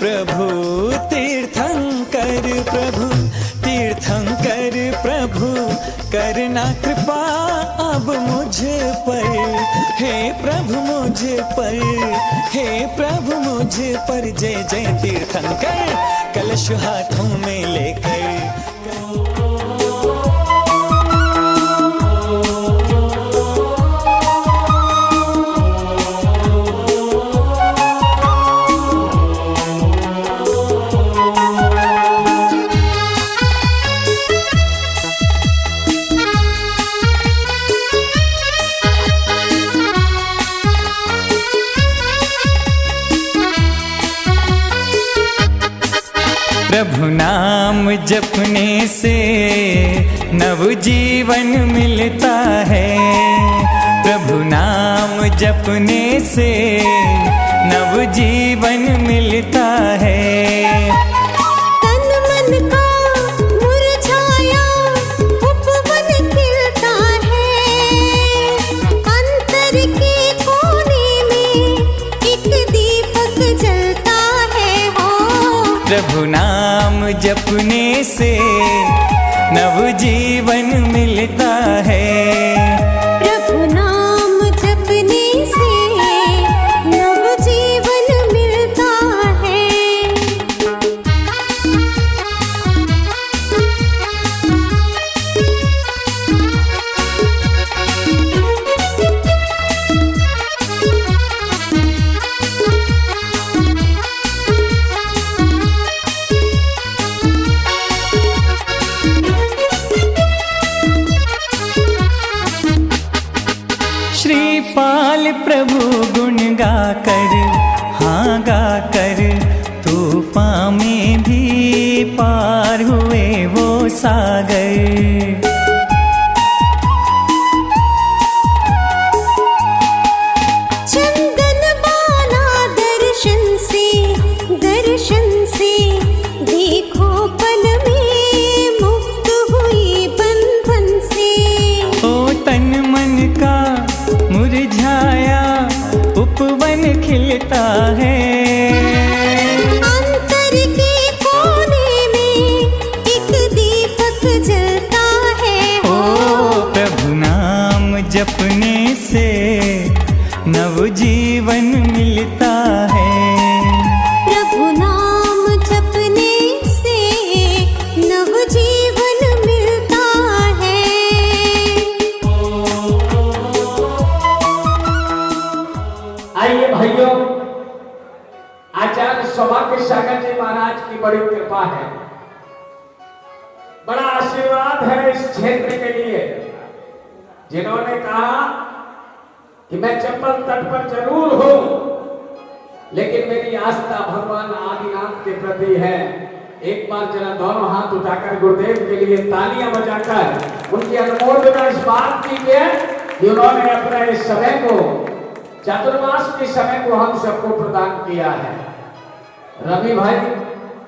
प्रभु तीर्थंकर प्रभु तीर्थंकर प्रभु करना कृपा अब मुझ पर, हे प्रभु मुझ पर, हे प्रभु मुझ पर। जय जय तीर्थंकर कलश हाथों में लेकर। प्रभु नाम जपने से नव जीवन मिलता है, प्रभु नाम जपने से नव जीवन मिलता है। तन मन का मुरझाया उपवन खिलता है, अंतर के कोने में एक दीपक जलता है हो। प्रभु नाम जपने से नव जीवन मिलता है, प्रभु नाम जपने से नव जीवन मिलता है। श्रीपाल प्रभु गुण गाकर, हाँ गाकर तूफान में भी पार हुए वो सागर। चंदन बाला दर्शन से देखो पल में मुक्त हुई बंधन से। ओ तन मन का मुरझाया उपवन खिलता है, अंतर के कोने में एक दीपक जलता है ओ प्रभु नाम जपने से नव जीवन मिलता है, प्रभु नाम जपने से नव जीवन मिलता है। आइए भाइयों, आचार्य सौभाग्य सागर जी महाराज की बड़ी कृपा है, बड़ा आशीर्वाद है इस क्षेत्र के लिए, जिन्होंने कहा कि मैं चंबल तट पर जरूर हूं, लेकिन मेरी आस्था भगवान आदिनाथ के प्रति है। एक बार जरा दोनों हाथ उठाकर गुरुदेव के लिए तालियां बजाकर उनकी अनुमोदना इस बात की है कि उन्होंने अपने इस समय को, चातुर्मास के समय को हम सबको प्रदान किया है। रवि भाई,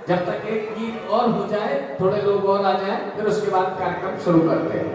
जब तक एक गीत और हो जाए, थोड़े लोग और आ जाए, फिर उसके बाद कार्यक्रम शुरू करते हैं।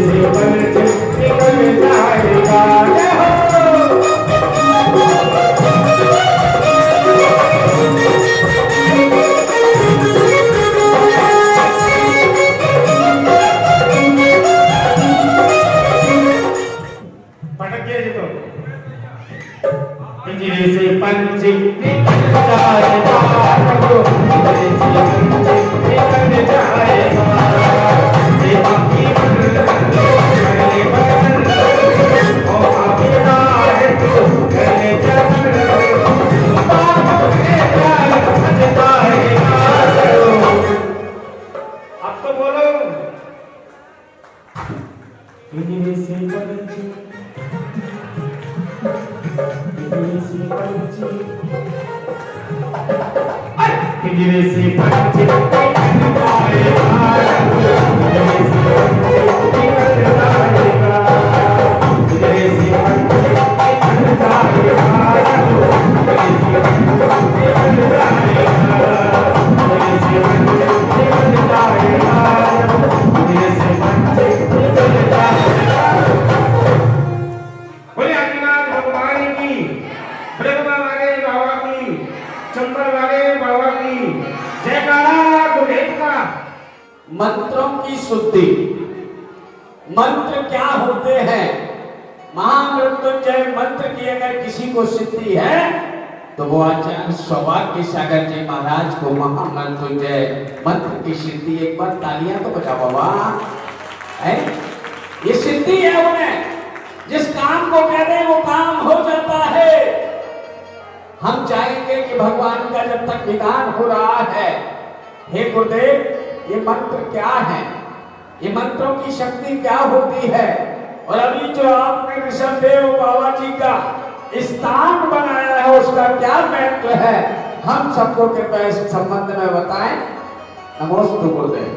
से पंच निकल जाएगा। जय हो। पटकिए जी तो पिंजरे से पंछी निकल जाएगा, पिंजरे से पंछी निकल जाएगा। देवा की गले बदन ओ आबिदा है तू गले जबन, बाहों में प्यार सजता है। अब तो बोलो पिंजरे से पंछी पिंजरे से पंछी निकल जाएगा, पिंजरे से पंछी निकल जाएगा, पिंजरे से पंछी निकल जाएगा, पिंजरे से पंछी निकल जाएगा, पिंजरे से पंछी निकल जाएगा, पिंजरे से पंछी निकल जाएगा। बोले आदिनाथ भगवान की, ब्रह्मा वाले बाबा की, चंबर वाले बाबा की जयकारा गुरुदेव का। मंत्रों की शुद्धि, मंत्र क्या होते हैं? महामृत्युंजय मंत्र की अगर किसी को सिद्धि है तो वो आचार्य सौभाग्य सागर जी महाराज को महामृत्युंजय मंत्र की सिद्धि। एक बार तालियां तो बजा बाबा, है ये सिद्धि है उन्हें। जिस काम को कह रहे हैं वो काम हो जाता है। हम चाहेंगे कि भगवान का जब तक विधान हो रहा है, हे गुरुदेव ये मंत्र क्या है, ये मंत्रों की शक्ति क्या होती है, और अभी जो आपने ऋषभदेव बाबा जी का स्थान बनाया है उसका क्या महत्व है, हम सबको कृपया इस संबंध में बताएं। नमोस्तु गुरुदेव।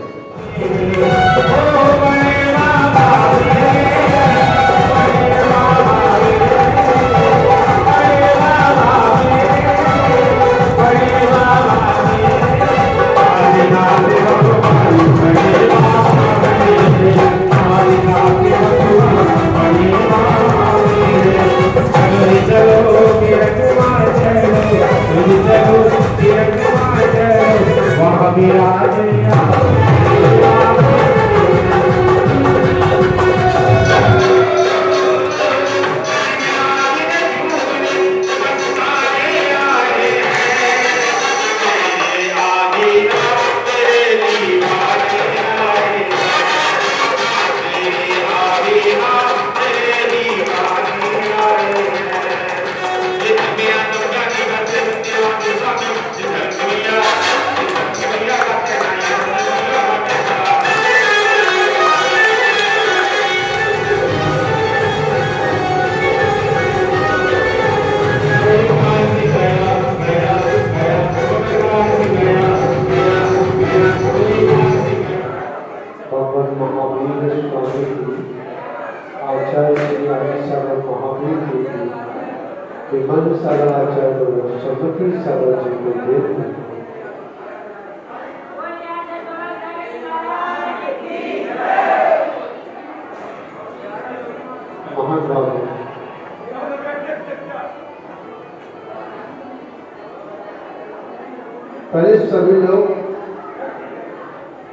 पहले सभी लोग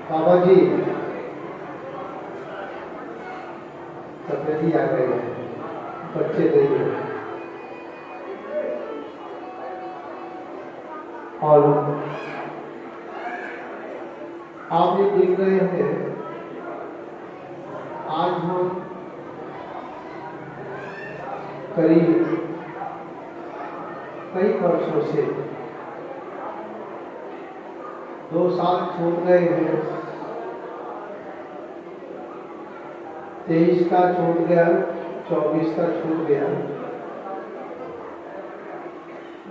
बाबा जी सफेदी आ गए हैं, बच्चे देखिए, और आप ये देख रहे हैं आज हम करीब कई वर्षों से 2 साल छूट गए हैं, 23 का छूट गया, 24 का छूट गया,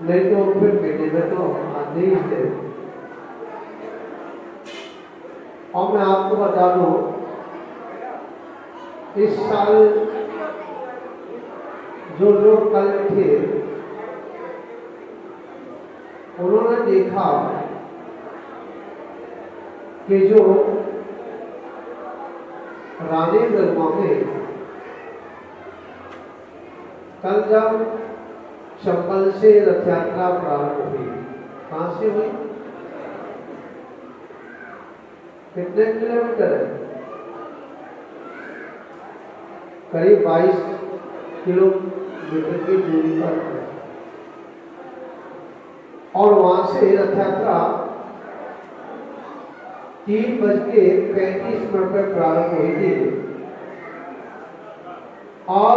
नहीं तो फिर बेटे में तो आते ही थे। और मैं आपको बता दूं, इस साल जो लोग कल थे उन्होंने देखा कि जो रानी गढ़वा में कल जब चंबल से रथ यात्रा प्रारंभ हुई, कहां से हुई? कितने किलोमीटर है? करीब 22 किलोमीटर की दूरी पर है। और वहां से रथ यात्रा 3:35 पर प्रारंभ हुई थी और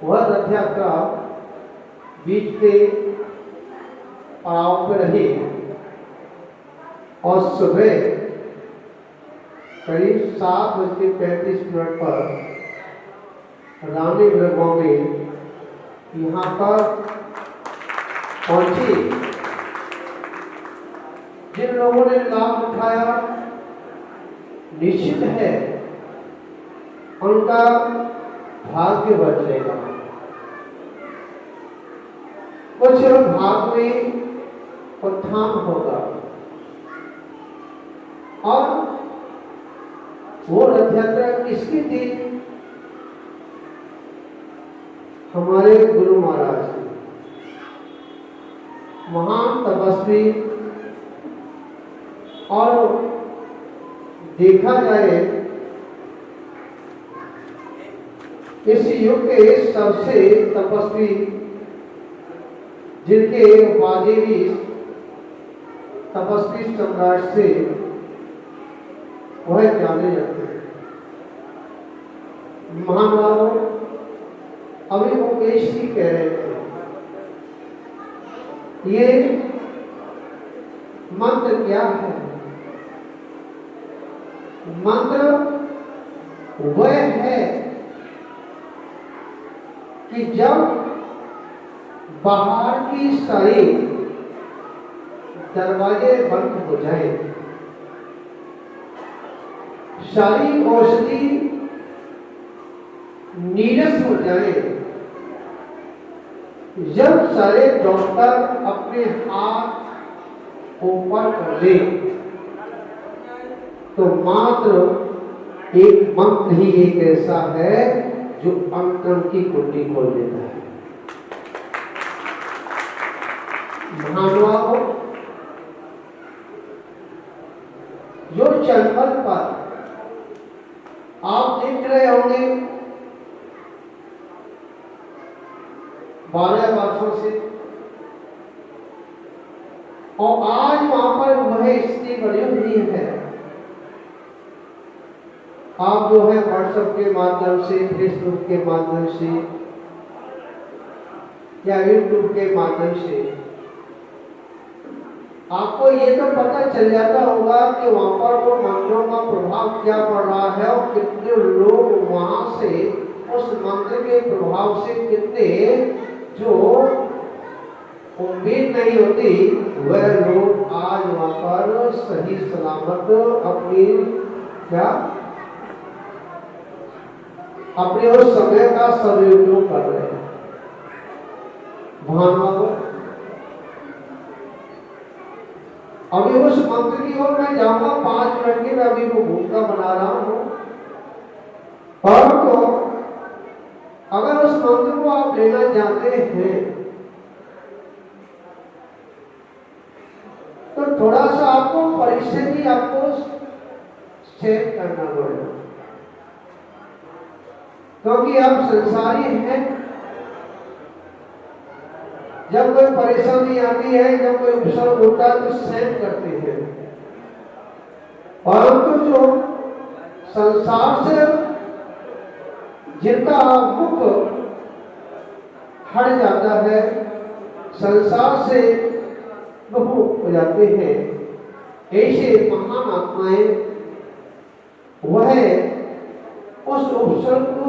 वह रथ यात्रा बीच के पड़ाव पर रही और सुबह करीब 7:35 पर रानी गढ़वा में यहाँ पर पहुंची। जिन लोगों ने लाभ उठाया, निश्चित है उनका भाग्य बदलेगा। कुछ भाग में उत्थान होगा और वो रथ यात्रा किसकी थी? हमारे गुरु महाराज की। महान तपस्वी, और देखा जाए इस युग के सबसे तपस्वी जिनके उपाधि भी तपस्वी सम्राट से वह जाने जाते हैं। महानुभावों, अभी मुकेश जी कह रहे थे, ये मंत्र क्या है? मंत्र वह है कि जब बाहर की सारी दरवाजे बंद हो जाए, सारी औषधि नीरस हो जाए, जब सारे डॉक्टर अपने हाथ ऊपर कर ले, तो मात्र एक मंत्र ही एक ऐसा है जो अंतर की कुंडी खोल देता है। महानुभावों, जो चंबल पर आप देख रहे होंगे 12 वर्षों से, और आज वहां पर वह स्थिति बनी हुई है। आप जो है व्हाट्सएप के माध्यम से, फेसबुक के माध्यम से या यूट्यूब के माध्यम से आपको ये तो पता चल जाता होगा कि वहां पर वो मंत्रों का प्रभाव क्या पड़ रहा है और कितने लोग वहां से उस मंत्र के प्रभाव से, कितने जो उम्मीद नहीं होती वह लोग आज वहां पर सही सलामत अपने उस समय का सदुपयोग कर रहे हैं। भानुभावों, अभी उस मंत्र की ओर मैं जाऊंगा 5 मिनट की, मैं अभी वो भूमिका बना रहा हूं। परंतु अगर उस मंत्र को आप लेना चाहते हैं तो थोड़ा सा आपको परिस्थिति आपको चेक करना पड़ेगा, क्योंकि आप संसारी हैं। जब कोई परेशानी आती है, जब कोई उपसर्ग होता है तो सहन करते हैं, परंतु जो संसार से जिनका मुख हट जाता है, संसार से विमुख हो जाते हैं, ऐसे महान आत्माएं वह उस उपसर्ग को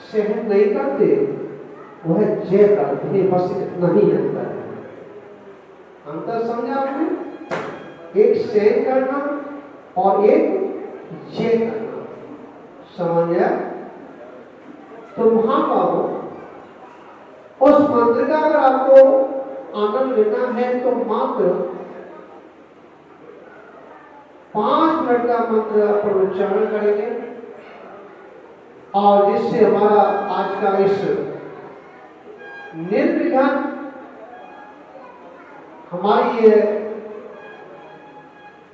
सहन नहीं करते, वह जय करते हैं। बस इतना ही अंतर है। अंतर समझा आपने? एक सहन करना और एक जय करना, समझा? तो महाभावों, उस मंत्र का अगर आपको आनंद लेना है तो मात्र 5 मिनट का मंत्र पर उच्चारण करेंगे और जिससे हमारा आज का इस निर्विघ्न हमारी ये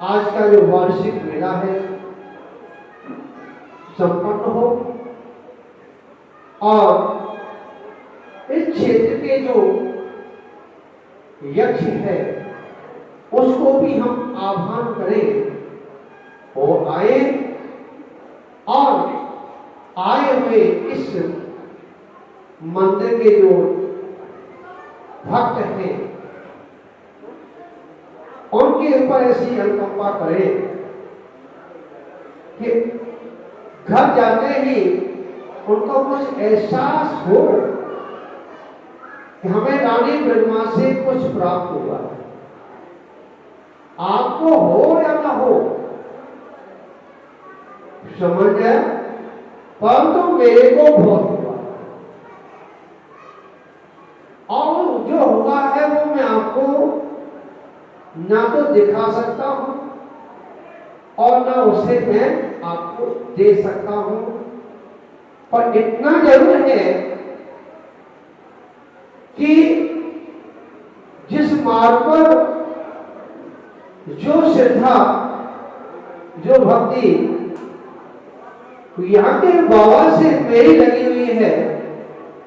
आज का जो वार्षिक मेला है संपन्न हो और इस क्षेत्र के जो यक्ष है उसको भी हम आह्वान करें और आए और आए हुए इस मंदिर के जो भक्त हैं उनके ऊपर ऐसी अनुकंपा करें कि घर जाते ही उनको कुछ एहसास हो कि हमें रानी ब्रह्मा से कुछ प्राप्त हुआ है। आपको हो या ना हो समझ गया, परंतु मेरे को बहुत हुआ और जो हुआ है वो मैं आपको ना तो दिखा सकता हूं और ना उसे मैं आपको दे सकता हूं, पर इतना जरूर है कि जिस मार्ग पर जो श्रद्धा जो भक्ति यहाँ के बाबा से मेरी लगी हुई है,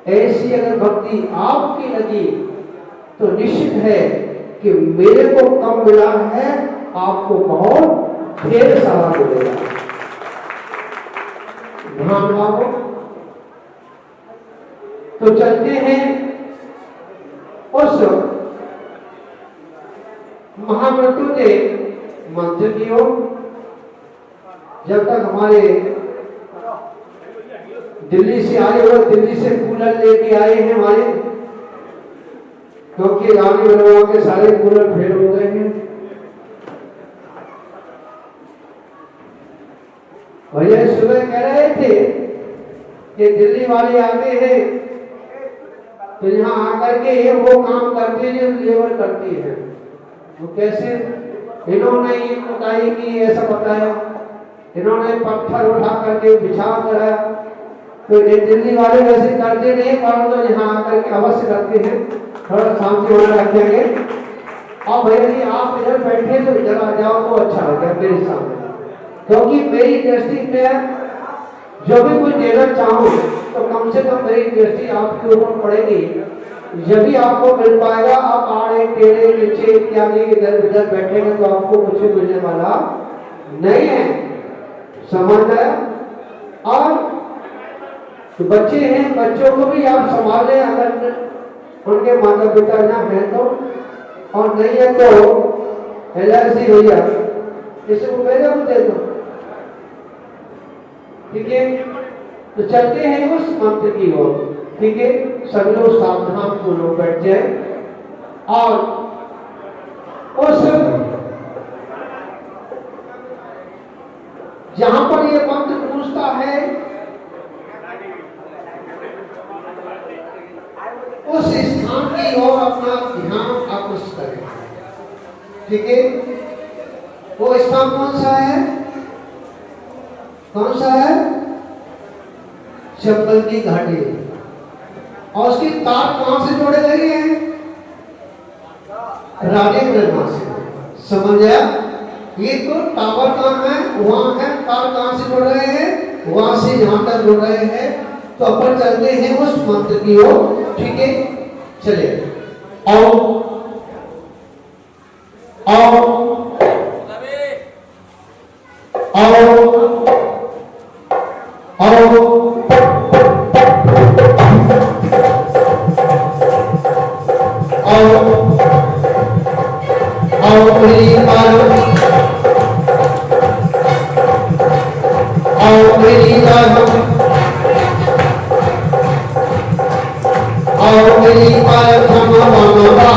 ऐसी अगर भक्ति आपकी लगी तो निश्चित है कि मेरे को कम मिला है, आपको बहुत ढेर सारा मिलेगा। ध्यान बाबू तो चलते हैं उस महामृत्यु के मंत्र की ओर। जब तक हमारे दिल्ली से आए हुए, दिल्ली से कूलर लेके आए हैं हमारे, क्योंकि रानी बनवा के सारे कूलर फेल हो गए हैं। भैया सुबह कह रहे थे कि दिल्ली वाले आते हैं तो यहाँ आकर के ये वो काम करते हैं जो लेबर करती है। वो कैसे? इन्होंने ये बताई कि ऐसा बताया, इन्होंने पत्थर उठा करके बिछा कराया, तो ये दिल्ली वाले वैसे करते नहीं, परंतु तो यहाँ आकर के अवश्य करते हैं। थोड़ा शांति होना रखेंगे। और भैया जी आप इधर बैठे तो इधर आ जाओ तो अच्छा लगेगा मेरे सामने, क्योंकि मेरी दृष्टि में जो भी कुछ देना चाहूँ तो कम से कम मेरी दृष्टि आपके ऊपर पड़ेगी, जब भी आपको मिल पाएगा। आप आड़े टेढ़े नीचे इत्यादि इधर उधर बैठेंगे तो आपको कुछ मिलने वाला नहीं है, समझ गए? और तो बच्चे हैं, बच्चों को भी आप संभालें अगर उनके माता पिता ना है तो, और नहीं है तो एलआईसी भैया इसको मेरे को दे दो, ठीक है? तो चलते हैं उस मंत्र की ओर, ठीक है? सभी लोग सावधान को लोग बैठ जाए और उस जहां पर ये मंत्र पूछता है उस स्थान की ओर अपना ध्यान आकृष्ट करें, ठीक है? वो स्थान कौन सा है? कौन सा है? चंबल की घाटी। और उसकी तार कहां से जोड़े गए हैं? रानी ब्रह्मा से, समझ गया? ये तो टावर कहां है? वहां है। तार कहां से जोड़ रहे हैं? वहां से यहां तक जोड़ रहे हैं। तो अपन चलते हैं उस मंत्र की ओर, ठीक है? चलिए आओ आओ आओ आओ आओ मेरी बात, आओ मेरी बात, आओ मेरी बात, हम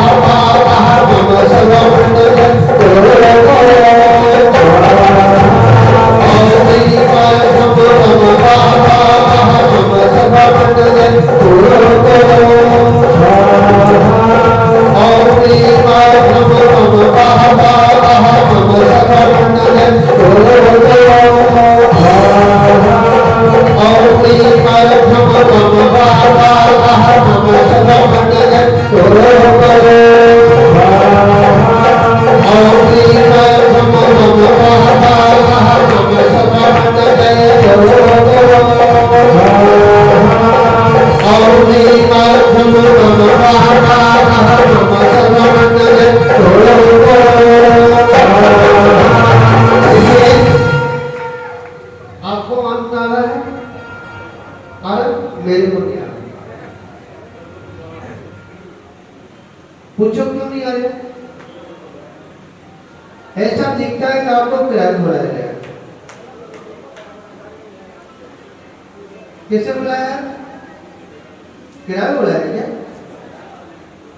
और मेरे को नहीं आ रहा। पूछो क्यों नहीं आ रहे? ऐसा दिखता है कि आपको किराया बुलाया गया। किसे बुलाया? किराया बुलाया क्या?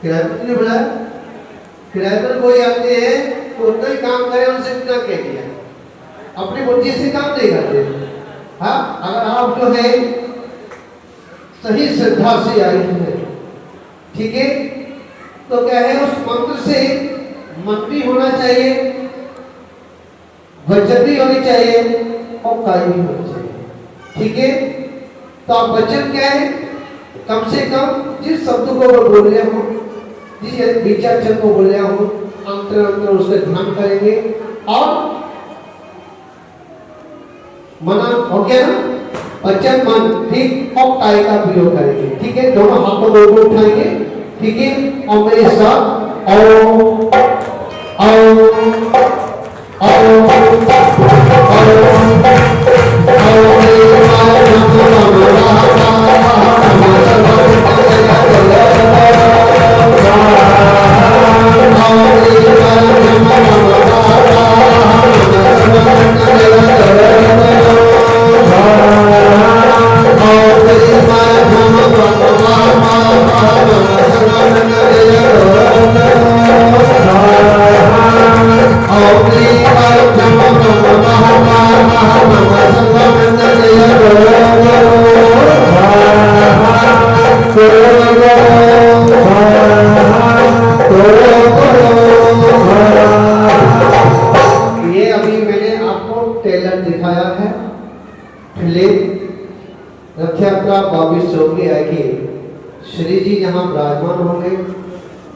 किराए पर नहीं बुलाया। किराए पर कोई आते हैं तो उतना ही काम करे, उनसे इतना कह दिया, अपनी बुद्धि से काम नहीं करते। हाँ, अगर आप जो है सही श्रद्धा से आए हैं, ठीक है, तो क्या है, उस मंत्र से मन भी होना चाहिए, वचन भी होनी चाहिए और कार्य भी होना चाहिए, ठीक है। तो आप वचन क्या है, कम से कम जिस शब्द को वो बोल रहे हो, जिस विचार को बोल रहे हो, अंतर अंतर उसका ध्यान करेंगे और मना हो गया ना, वचन मन, ठीक, और काय का प्रयोग करेंगे, ठीक है। दोनों हाथों को उठाएंगे, ठीक है, और मेरे साथ आओ आओ श्री जी जहां विराजमान होंगे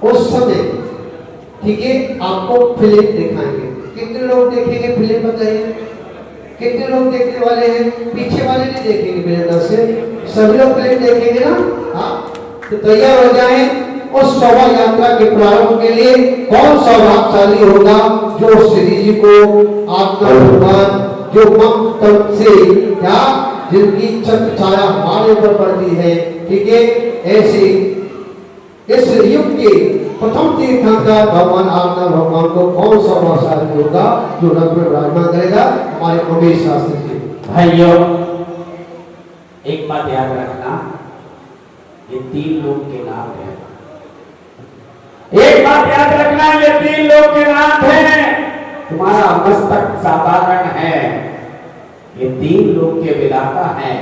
उस समय, ठीक है, आपको फिल्म दिखाएंगे। कितने लोग देखेंगे फिल्म बताइए? कितने लोग देखने वाले हैं? पीछे वाले नहीं देखेंगे मेरे नजर से, सभी लोग फिल्म देखेंगे ना। हाँ, तो तैयार हो जाए उस शोभा यात्रा के प्रारंभ के लिए। कौन सौभाग्यशाली होगा जो श्री जी को आत्मा भगवान जो मन से क्या जिनकी छत्र छाया हमारे ऊपर पड़ती है, ठीक है। ऐसे इस युग के प्रथम तीर्थंकर भगवान आत्मा भगवान को कौन सा भाषाली होगा जो रथ में विराजमान करेगा? हमारे महेश शास्त्री जी। भाइयों, एक बात याद रखना, ये 3 लोग के नाम है। एक बात याद रखना, ये 3 लोग के नाम है। तुम्हारा मस्तक साधारण है, ये 3 लोग के विधाता हैं।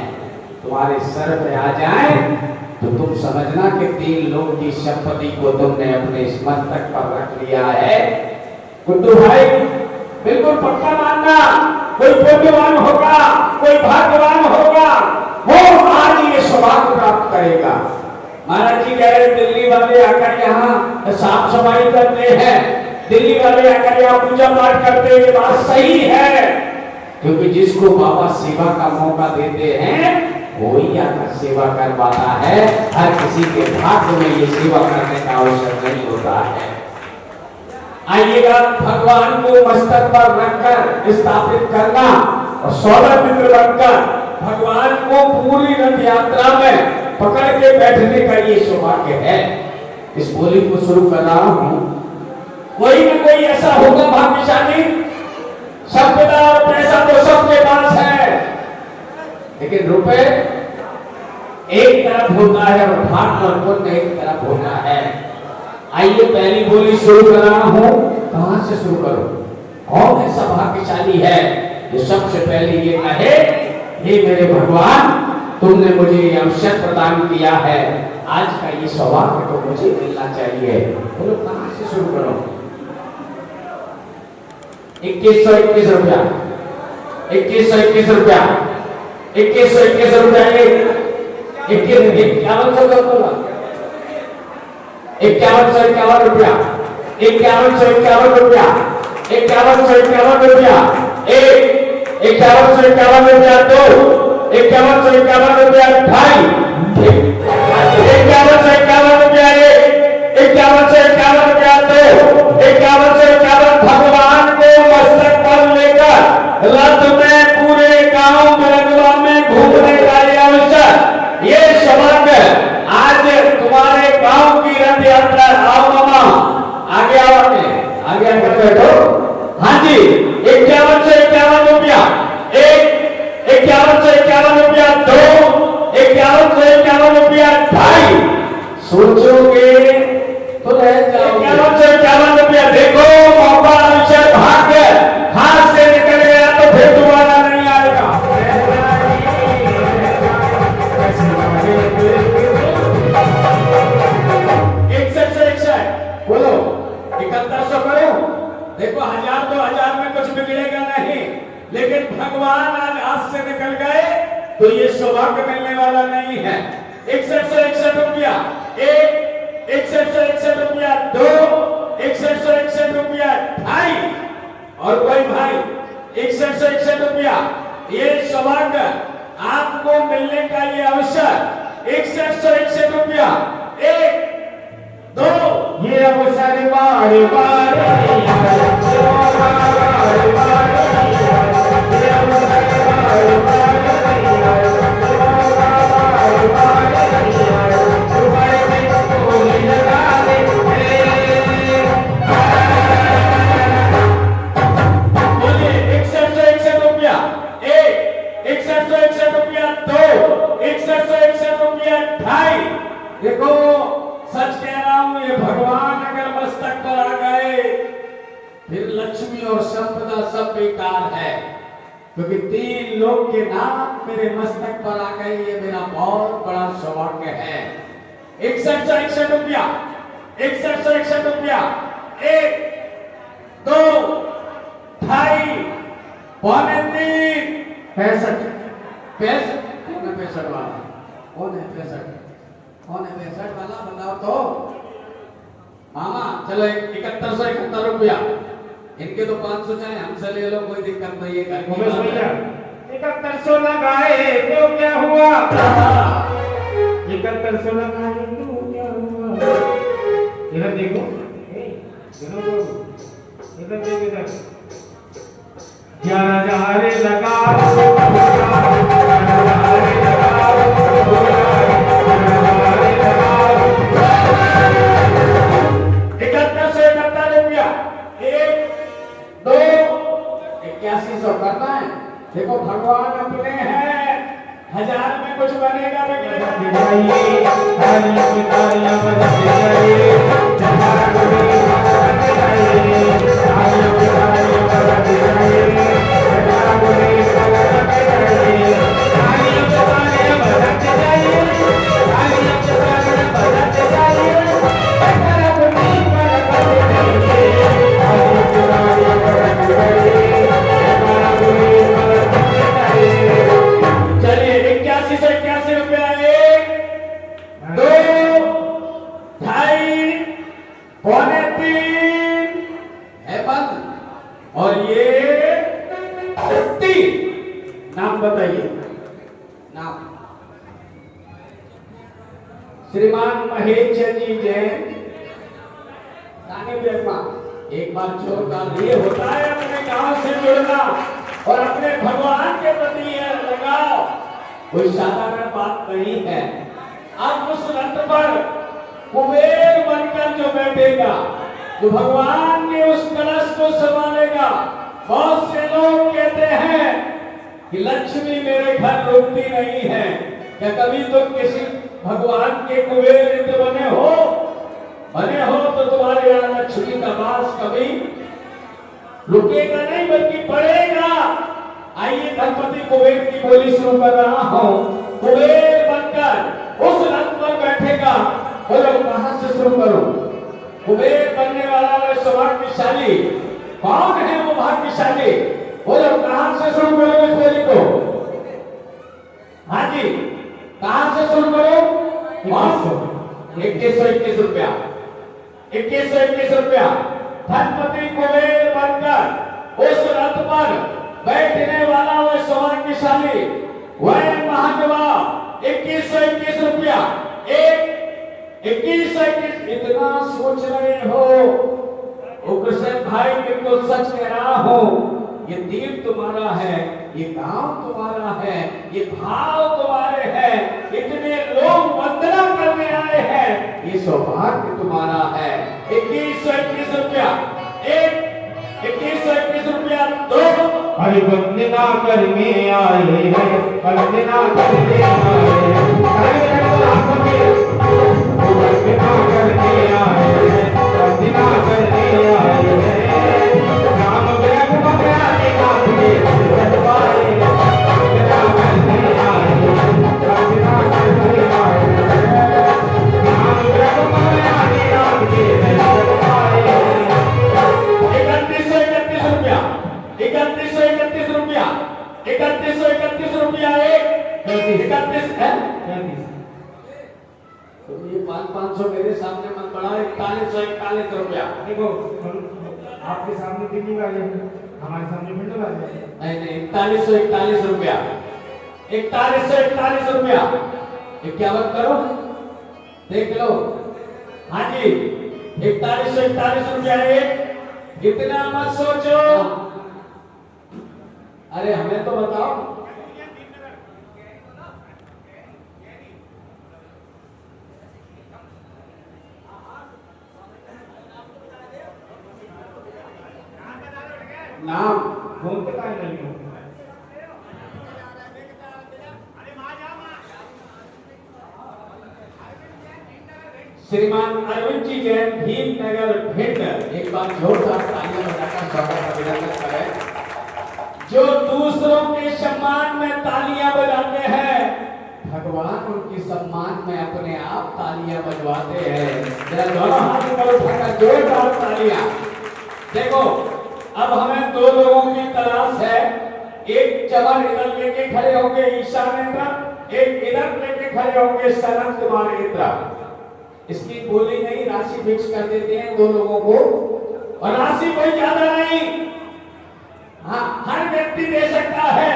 तुम्हारे सर पे आ जाए तो तुम समझना कि 3 लोग की शपथी को तुमने अपने मस्तक पर रख लिया है। गुड्डू भाई, बिल्कुल पक्का मानना, कोई पुण्यवान होगा, कोई भाग्यवान होगा, वो आज ये सौभाग्य प्राप्त करेगा। महाराज जी कह रहे दिल्ली वाले आकर यहाँ साफ सफाई करते हैं, दिल्ली वाले आकर यहाँ पूजा पाठ करते हैं, ये बात सही है, क्योंकि जिसको बाबा सेवा का मौका देते हैं वही आकर सेवा कर पाता है। हर किसी के भाग्य में ये सेवा करने का अवसर नहीं होता है। आइएगा, भगवान को मस्तक पर रखकर स्थापित करना और 16 मित्र बनकर भगवान को पूरी रथ यात्रा में पकड़ के बैठने का ये सौभाग्य है। इस बोली को शुरू कर रहा हूं। कोई न कोई ऐसा होगा भाग्यशाली, सभ्यता और पैसा तो सबके पास है, लेकिन रुपए एक तरफ होता है और भाग्य और पुण्य एक तरफ होता है। आइए, पहली बोली शुरू कर रहा हूं। कहां से शुरू करूं? कौन ऐसा भाग्यशाली है जो सबसे पहले ये कहे, हे मेरे भगवान, तुमने मुझे ये अवसर प्रदान किया है, आज का ये सौभाग्य तो मुझे मिलना चाहिए। बोलो, कहां से शुरू करो? 2121 रुपया, 2121 रुपया, 2121 रुपया, 5151 रुपया, 5151 रुपया, 5151 रुपया, 5151 रुपया, 5151 रुपया, 2, 5151 रुपया, 2.5, 5151 रुपया, 5151 रुपया, 2, 5151 भगवान को मस्तक पर लेकर रथ में पूरे गांव में घूमने का ये अवसर सोचोगे तो रह जाओगे। 51 रुपया देखो, मौका अवसर भाग्य हाथ से निकल गया तो फिर दोबारा नहीं आएगा। 61 से 61 बोलो, 7100 करो। देखो 1000 2000 में कुछ बिगड़ेगा नहीं, लेकिन भगवान आज हाथ से निकल गए तो ये सौभाग्य मिलने वाला नहीं है। 61 से 61 रुपया एक, 61 से 61 रुपया दो, 61 से 61 रुपया ढाई, और कोई भाई 61 से 61 रुपया, ये सौभाग्य आपको मिलने का ये अवसर। 61 से 61 रुपया एक दो, ये अवसर बार बार देखो, सच कह रहा हूं, ये भगवान अगर मस्तक पर आ गए फिर लक्ष्मी और संपदा सब बेकार है, क्योंकि 3 लोग के नाम मेरे मस्तक पर आ गए, ये मेरा बहुत बड़ा सौभाग्य है। 61 से 61 रुपया, 61 से 61 रुपया एक दो ढाई पौने 3 65 65 वाला कौन है? 65 कौन है? 65 वाला बताओ तो मामा। चलो 7171 रुपया, इनके तो 500 चाहे हमसे ले लो, कोई दिक्कत नहीं है। 7100 लगाए तो क्या हुआ? 7100 लगाए तो क्या हुआ? इधर देखो, इधर देखो, इधर 11,000 लगा, 7171 रुपया एक दो 8100 करना है। देखो भगवान अपने हैं, 1000 में कुछ बनेगा श्रीमान महेश जी जैन एक बार जोरदार। ये होता है अपने गांव से जुड़ना और अपने भगवान के प्रति ये लगाव, कोई साधारण बात नहीं है। अब उस रथ पर कुबेर बनकर जो बैठेगा, जो भगवान के उस कलश को संभालेगा, बहुत से लोग कहते हैं कि लक्ष्मी मेरे घर रुकती नहीं है। क्या कभी तुम किसी भगवान के कुबेर यदि बने हो तो तुम्हारे यहाँ लक्ष्मी का वास कभी रुकेगा नहीं बल्कि बढ़ेगा। आइए धनपति कुबेर की बोली शुरू कर रहा हूँ। कुबेर बनकर उस रथ पर बैठेगा। बोलो कहां से शुरू करूं? कुबेर बनने वाला वह सौभाग्यशाली कौन है? वो भाग्यशाली। बोलो कहां से शुरू करोगे इस बोली को? हाँ जी, कहां से शुरू करो? 2121 रुपया, 2121 रुपया। धनपति कुबेर बनकर उस रथ पर बैठने वाला वह सौभाग्यशाली, वह महाजवा 2121 रुपया एक 2121। इतना सोच रहे हो उग्रसेन भाई, बिल्कुल सच कह रहा हूं। ये दिल तुम्हारा है, ये गांव तुम्हारा है, ये भाव तुम्हारे हैं, इतने लोग वंदना करने आए हैं, ये सौभाग्य तुम्हारा है। 2121 रुपया एक, 2121 रुपया दो। हरि वंदना करने आए हैं, वंदना करने आए हैं। 31 है। 33। तो ये 500 मेरे सामने मत बढ़ाओ, 4141 रुपया। देखो आपके सामने दिल्ली वाले हैं, हमारे सामने मिलने वाले हैं। नहीं 4141 रुपया, 4141 रुपया। 51 करो, देख लो। हाँ जी 4141 रुपया एक। इतना मत सोचो, अरे हमें तो बताओ। नाम फोन पे काय नहीं हो। श्रीमान अरविंद जी जैन, भीमनगर भिंड। एक बार जोरदार तालियां बजाकर स्वागत अभिनंदन करें। जो दूसरों के सम्मान में तालियां बजाते हैं, भगवान उनके सम्मान में अपने आप तालियां बजवाते हैं। जरा दोनों हाथ ऊपर उठाकर जोरदार तालियां। देखो अब हमें दो लोगों की तलाश है। एक चमन इधर लेके खड़े होंगे ईशान इंद्र, एक इधर लेके खड़े होंगे सनत कुमार इंद्र। इसकी बोली नहीं, राशि फिक्स कर देते हैं दो लोगों को, और राशि कोई ज्यादा नहीं। हाँ हर व्यक्ति दे सकता है,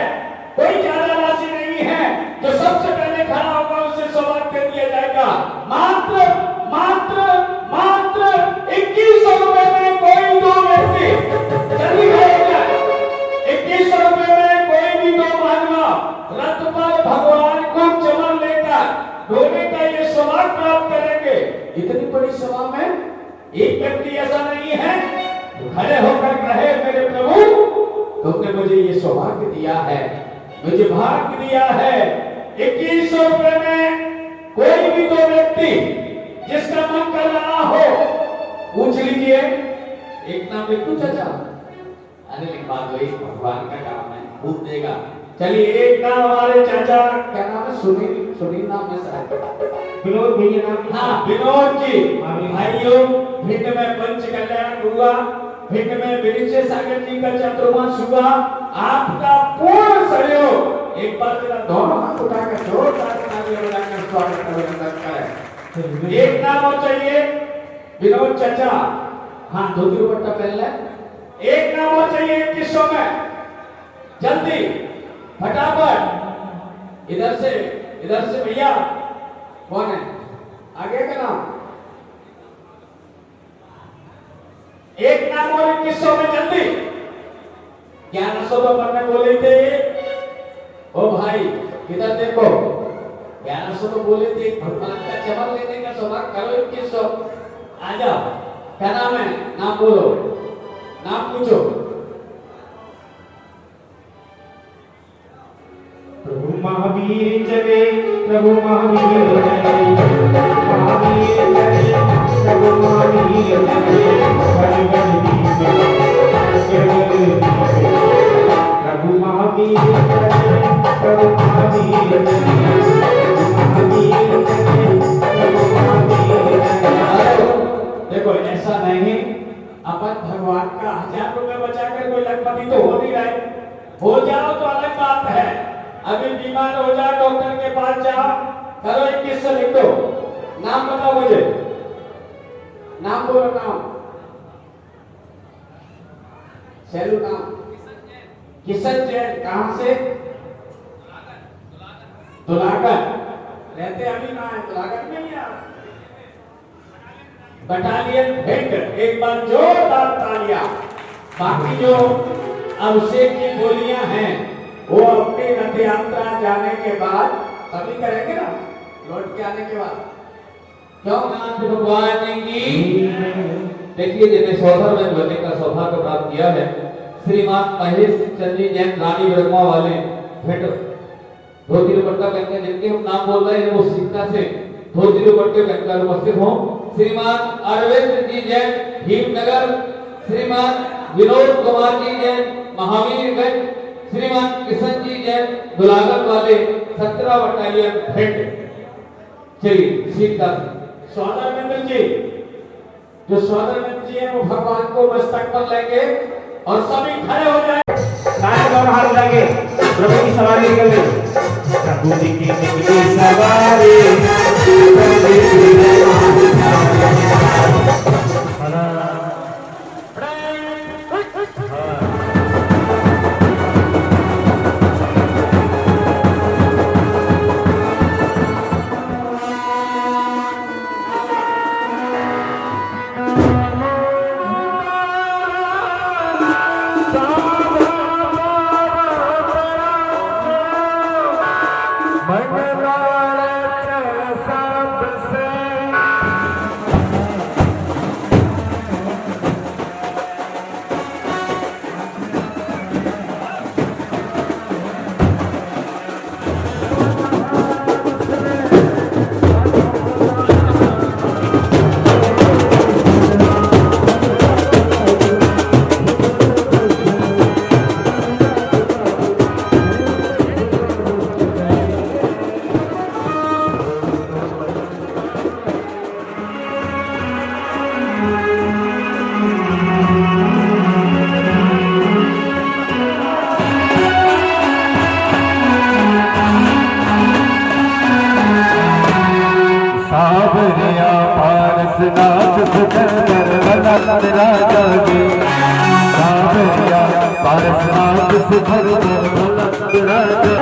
कोई ज्यादा राशि नहीं है। जो सबसे पहले खड़ा होगा उसे सौभाग्य दिया जाएगा। मात्र मात्र मात्र 2100 रुपए में कोई दो व्यक्ति, जल्दी करेगा। 2100 रुपए में कोई भी दो मानवा रथ पर भगवान को चमन लेकर ढोने का ये सौभाग्य प्राप्त करेंगे। इतनी बड़ी सभा में एक व्यक्ति ऐसा नहीं है तो खड़े होकर कहे मेरे प्रभु तुमने मुझे ये सौभाग्य दिया है, मुझे भाग्य दिया है। 2100 रुपए में कोई भी दो व्यक्ति जिसका मन कर रहा हो पूछ लीजिए। एक नाम लिखू चाचा? अरे लिखवा दो, एक भगवान का काम है, भूत देगा। चलिए एक नाम हमारे चाचा, क्या नाम है? सुनील नाम है शायद। विनोद भैया नाम। हाँ विनोद जी। भाइयों भिंड में पंच कल्याण हुआ, भिंड में विरिचे सागर जी का चतुर्मास हुआ। आपका पूर्ण सहयोग। एक बार जरा दोनों हाथ उठाकर जोरदार तालियां बजाकर स्वागत अभिनंदन करें। एक नाम और चाहिए विनोद चाचा। हाँ धोती दुपट्टा पहन ले। एक नाम और चाहिए 2100 में, जल्दी फटाफट। इधर से भैया कौन है आगे का नाम? एक नाम और 2100 में जल्दी। 1100 तो अपन ने बोले थे। ओ भाई इधर देखो, 1100 तो बोले थे। भगवान का चमन लेने का सौभाग्य करो। 2100 आ जाओ। क्या नाम है? नाम बोलो, नाम पूछो। प्रभु महावीर चले, प्रभु महावीर चले, महावीर चले, प्रभु महावीर चले, बड़े बड़े दीप, प्रभु महावीर चले, प्रभु महावीर चले, महावीर चले, प्रभु महावीर चले। देखो ऐसा नहीं, अपन भगवान का 1000 रुपए बचाकर कोई लखपति तो हो नहीं रहे। हो जाओ तो अलग बात है। अभी बीमार हो जाओ, डॉक्टर के पास जाओ, करो 2100 लिख दो। नाम बताओ मुझे, नाम बोलो। नाम शैलू नाम किशन जैन। कहां से? दुलागन रहते अभी कहां है? दुलागन में ही आप बटालियन भिंड। एक बार जोरदार तालियां। बाकी जो अभिषेक की गोलियां हैं वो अपनी रथ यात्रा जाने के बाद तभी करेंगे ना, लौट के आने के बाद। क्यों? नाथ भगवान की। देखिए जिन्हें सौधर में बनने का सौभाग्य प्राप्त किया है, श्रीमान महेश चंद्र जी जैन रानी ब्रह्मा वाले भेंट धोती दुपट्टा पहनकर, जिनके हम नाम बोल रहे हैं वो सिक्का से धोती दुपट्टे पहनकर उपस्थित हो। श्रीमान अरविंद जी जैन भीमनगर, श्रीमान विनोद कुमार जी जैन महावीरगंज, श्रीमान किशन जी जैन दुलागन वाले 17 बटालियन भेंट। चलिए सीधा सौदर मित्र जी, जो सौदर मित्र जी हैं वो भगवान को मस्तक पर लेंगे और सभी खड़े हो जाए। सारे दोनों हाथ लगे। प्रभु की सवारी निकल गई। प्रभु जी की निकली सवारी सावरिया पारसनाथ सुखकर वनंद राजा के सावरिया पारसनाथ सुखकर वनंद राजा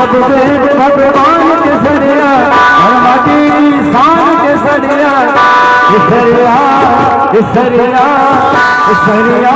सब वेद भगवान के सरिया और माटी की शान के सरिया सरिया सरिया सरिया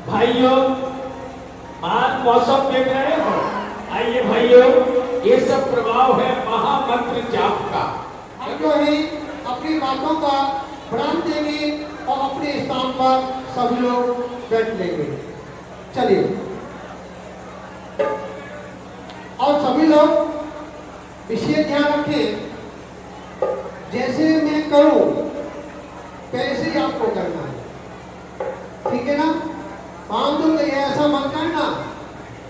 भाइयों, आज मौसम देख रहे हो। आइए भाइयों, ये सब प्रभाव है महामंत्र जाप का। हम जो है अपनी बातों का बयान देंगे और अपने स्थान पर सभी लोग बैठ लेंगे। चलिए, और सभी लोग विशेष ध्यान रखें, जैसे मैं करूं वैसे ही आपको करना है, ठीक है ना। तो ऐसा मत करना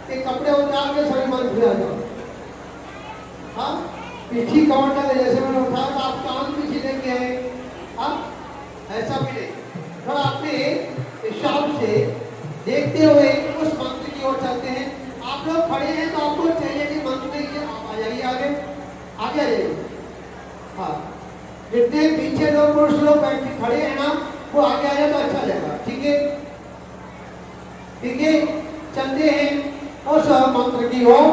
कि कपड़े उतार के सभी मन फिरा जाओ। हाँ, पीछी कमर जैसे मैंने उठाया तो आप कान पीछे लेके आए। हाँ, ऐसा भी नहीं, थोड़ा अपने हिसाब से देखते हुए उस मंत्र की ओर चलते हैं। आप लोग खड़े हैं तो आपको चाहिए कि मंत्र में आप आ जाइए, आगे आगे आ जाइए। हाँ, जितने पीछे लोग पुरुष लोग बैठ के खड़े हैं ना, वो आगे आ जाए तो अच्छा लगेगा। ठीक है, ठीक है, चलते हैं उस मंत्र की ओर।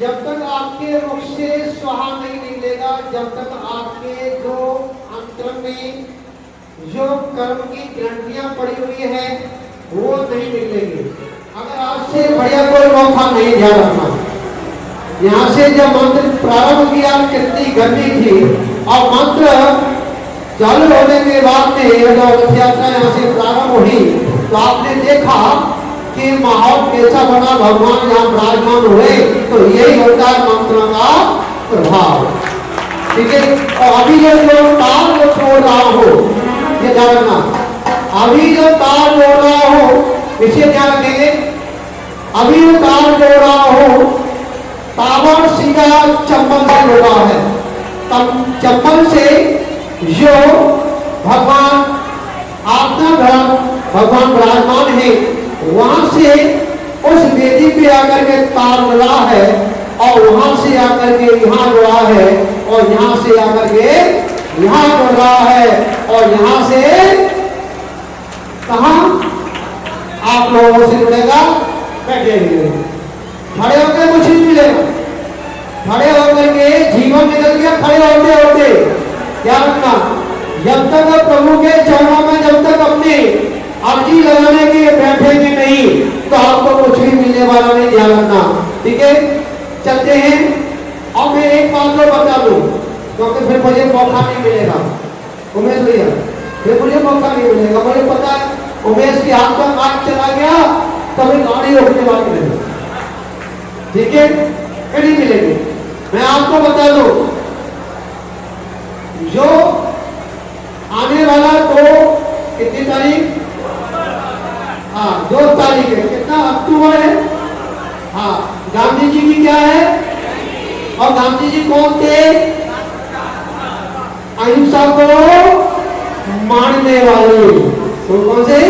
जब तक आपके मुख से स्वाहा नहीं निकलेगा, जब तक आपके जो अंतर में जो कर्म की ग्रंथियां पड़ी हुई है वो नहीं निकलेंगी। अगर आज से बढ़िया कोई मौका नहीं, ध्यान रखना। यहाँ से जब मंत्र प्रारंभ किया कितनी गर्मी थी और मंत्र चालू होने के बाद में जब रथ यात्रा यहाँ से प्रारंभ हुई तो आपने देखा कि माहौल कैसा बना, भगवान यहाँ विराजमान हुए। तो यही होता है मंत्रों का प्रभाव, ठीक है। और अभी जो ताल को छोड़ रहा हो, ये ध्यान रखना, अभी जो ताल जोड़ रहा हो इसे ध्यान रखेंगे। अभी जो ताल जोड़ रहा हो तावर सीधा चंबल से जोड़ा है, तब चंबल से जो भगवान आपका घर भगवान विराजमान है वहां से उस वेदी पे आकर के तार मिला है और वहां से आकर के यहाँ जुड़ा है और यहाँ से आकर के यहाँ जुड़ रहा है और यहाँ से कहा आप लोगों से जुड़ेगा। बैठे हुए खड़े होकर कुछ नहीं मिलेगा, खड़े होकर के जीवन निकल गया। खड़े होते होते क्या रखना, जब तक प्रभु के चरणों में जब तक अपने अर्जी लगाने के बैठेंगे नहीं तो आपको कुछ भी मिलने वाला नहीं, ध्यान रखना, ठीक है। चलते हैं। और मैं एक बात तो बता दूं क्योंकि फिर मुझे मौका नहीं मिलेगा, उमेश भैया फिर मुझे मौका नहीं मिलेगा। मुझे पता है उमेश के हाथ पर हाथ चला गया कभी गाड़ी रोकने वाली नहीं, ठीक है, नहीं मिलेगी। मैं आपको बता दूं जो आने वाला तो कितनी तारीख, हाँ 2 तारीख है, कितना अक्टूबर है, हाँ गांधी जी की क्या है, और गांधी जी कौन थे, अहिंसा को मानने वाले, तो कौन से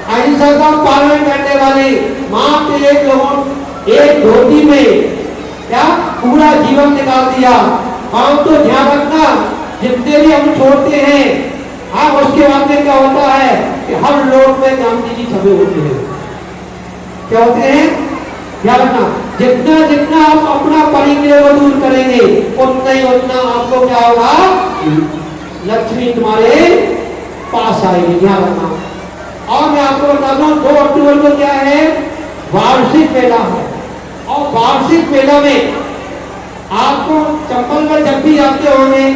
अहिंसा का पालन करने वाले। मां के एक लोगों एक धोती में क्या पूरा जीवन निकाल दिया। और तो ध्यान रखना जितने भी हम छोड़ते हैं, हाँ उसके बाद में क्या होता है कि हर लोग में गांधी जी छपे होते हैं। क्या होते हैं, ध्यान रखना, जितना जितना आप अपना परिग्रह को दूर करेंगे उतना ही उतना आपको क्या होगा, लक्ष्मी तुम्हारे पास आएगी, ध्यान रखना। और मैं आपको बता दूं 2 अक्टूबर को क्या है, वार्षिक मेला है। और वार्षिक मेला में आपको चंबल में जब भी आते होंगे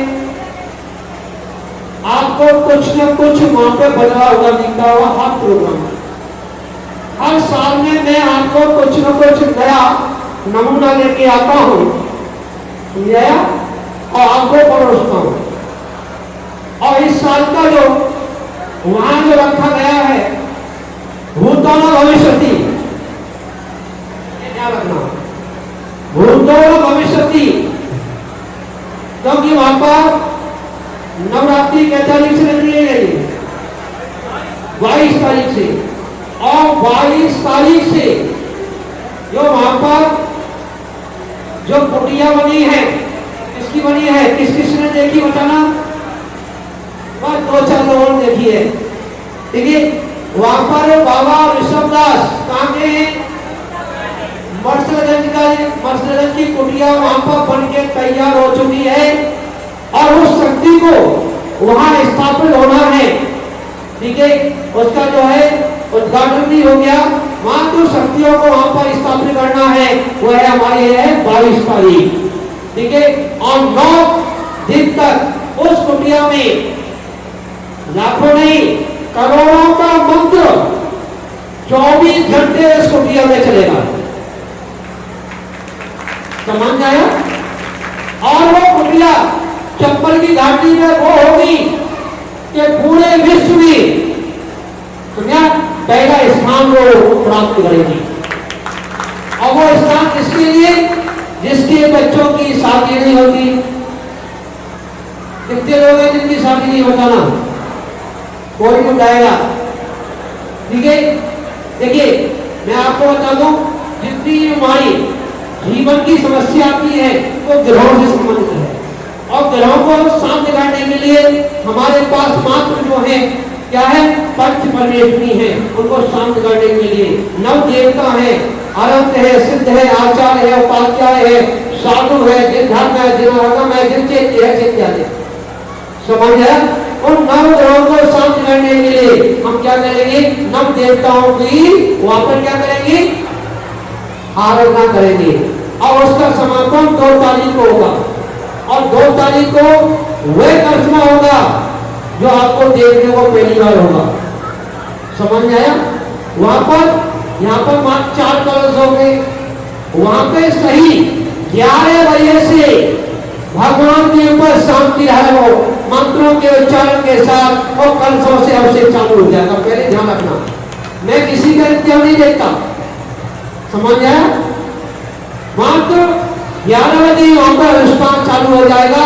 आपको कुछ न कुछ वहां पे बदला हुआ दिखता होगा। हर प्रोग्राम हर साल में मैं आपको कुछ न कुछ नया नमूना लेके आता हूँ और आपको परोसता हूँ। और इस साल का जो वहां जो रखा गया है भूतों भविष्यति, क्या रखना, भूतों भविष्यति, क्योंकि वहां पर नवरात्रि क्या तारीख से लग रही है, 22 तारीख से। और 22 तारीख से जो वहां पर जो कुटिया बनी है, किसकी बनी है, किस किसने देखी बताना, बस 2-4 लोगों ने देखी है, ठीक है। वहां पर बाबा ऋषभदास कहाँ के हैं, मर्सलगंज की कुटिया वहां पर बन के तैयार हो चुकी है और उस शक्ति को वहां स्थापित होना है, ठीक है। उसका जो है उद्घाटन भी हो गया। वहां जो शक्तियों को वहां पर स्थापित करना है वो है हमारी है 22 तारीख, ठीक है। और 9 दिन तक उस कुटिया में लाखों नहीं करोड़ों का मंत्र 24 घंटे इस कुटिया में चलेगा, समझ आया। और वो कुटिया चंबल की घाटी में वो होगी कि पूरे विश्व में पहला स्थान वो प्राप्त करेगी। और वो स्थान किसके लिए? जिसके बच्चों की शादी नहीं होती। कितने लोग हैं जिनकी शादी नहीं बताना? कोई बताएगा? ठीक है, देखिए मैं आपको बता दूं, जितनी हमारी जीवन की समस्या आती है वो ग्रहों से संबंधित है। और ग्रहों को शांत करने के लिए हमारे पास मात्र जो है क्या है, पंच परमेश्वरी है। उनको शांत करने के लिए नव देवता है, अनंत है, सिद्ध है, आचार्य है, उपाध्याय है, साधु है, जिनधर्म है, जिनागम है, जिनचेत है, इत्यादि। समझ है? उन नव ग्रहों को शांत करने के लिए हम क्या करेंगे? नव देवताओं की वहां पर क्या करेंगे? आराधना करेंगे। और उसका समापन 2 तारीख को होगा। और 2 तारीख को वह दर्शन होगा जो आपको देखने को पहली बार होगा। समझ में आया? वहां पर यहाँ पर मात्र 4 कलश हो गए। वहां पे सही 11 बजे से भगवान के ऊपर शांति है, वो मंत्रों के उच्चारण के साथ और कलशों से अभिषेक चालू हो जाएगा। पहले ध्यान रखना, मैं किसी का इंतजाम नहीं देखता। समझ आया? मात्र 11 बजे वहां पर अनुष्ठान चालू हो जाएगा।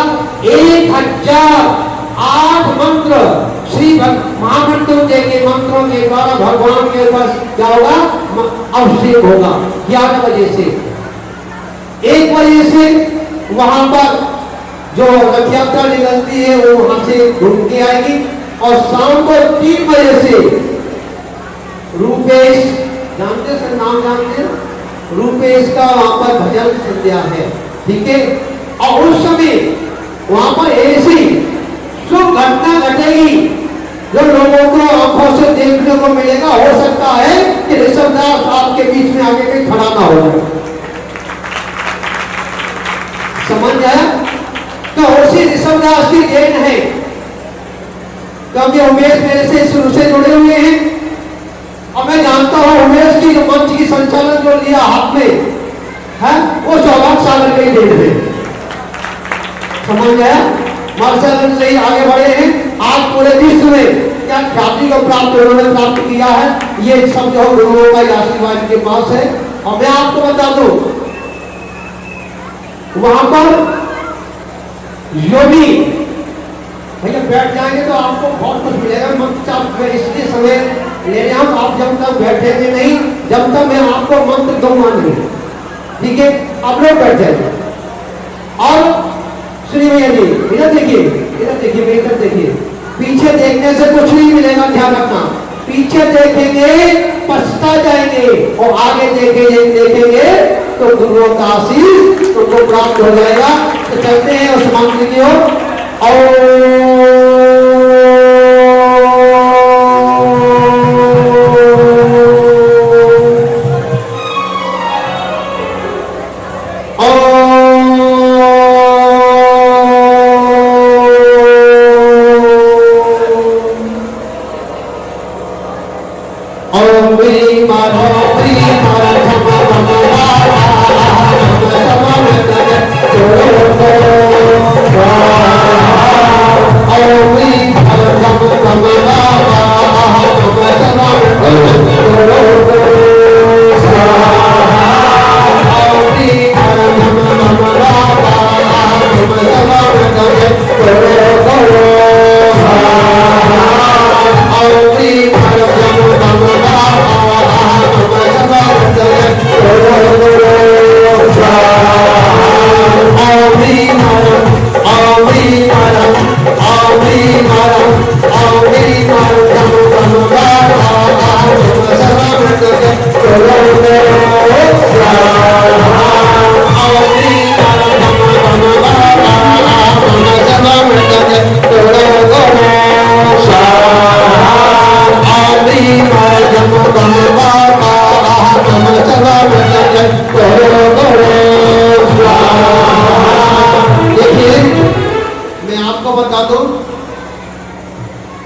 1008 मंत्र श्री महामृत्युंजय के मंत्रों के द्वारा भगवान के ऊपर क्या होगा? अभिषेक होगा 11 बजे से। 1 बजे से वहां पर जो रथ यात्रा निकलती है वो वहां से घूम के आएगी। और शाम को 3 बजे से रूपेश, जानते सर, नाम जानते हैं? रूपेश का वहां पर भजन संध्या है। ठीक है, और उस समय वहां पर ऐसी शुभ घटना घटेगी जो लोगों को आंखों से देखने को मिलेगा। हो सकता है कि ऋषभदास आपके बीच में आगे के खड़ा ना हो जाए। समझ आया? तो उसी ऋषभदास की देन है, क्योंकि उमेश मेरे से शुरू से जुड़े हुए हैं। और मैं जानता हूं उमेश की जो मंच की संचालन जो लिया हाथ में है वो 14 साल के देन है। समझ आया? मार्शल से ही आगे बढ़े हैं। आज पूरे विश्व में क्या ख्याति को प्राप्त उन्होंने प्राप्त किया है, ये सब जो गुरुओं का आशीर्वाद के पास है। और मैं आपको बता दूं, वहां पर योगी भैया बैठ जाएंगे तो आपको बहुत कुछ मिलेगा। मंत्र आप इसलिए समय ले रहे हैं, आप जब तक बैठेंगे नहीं, जब तक मैं आपको मंत्र दूंगा नहीं। ठीक है, आप लोग बैठ जाएंगे। और श्री भैया जी इधर देखिए, इधर देखिए, इधर देखिए। पीछे देखने से कुछ नहीं मिलेगा, ध्यान रखना। पीछे देखेंगे पछता जाएंगे, और आगे देखेंगे तो गुरुओं का आशीष तुमको प्राप्त हो जाएगा। तो चलते हैं उस मंत्र की ओर।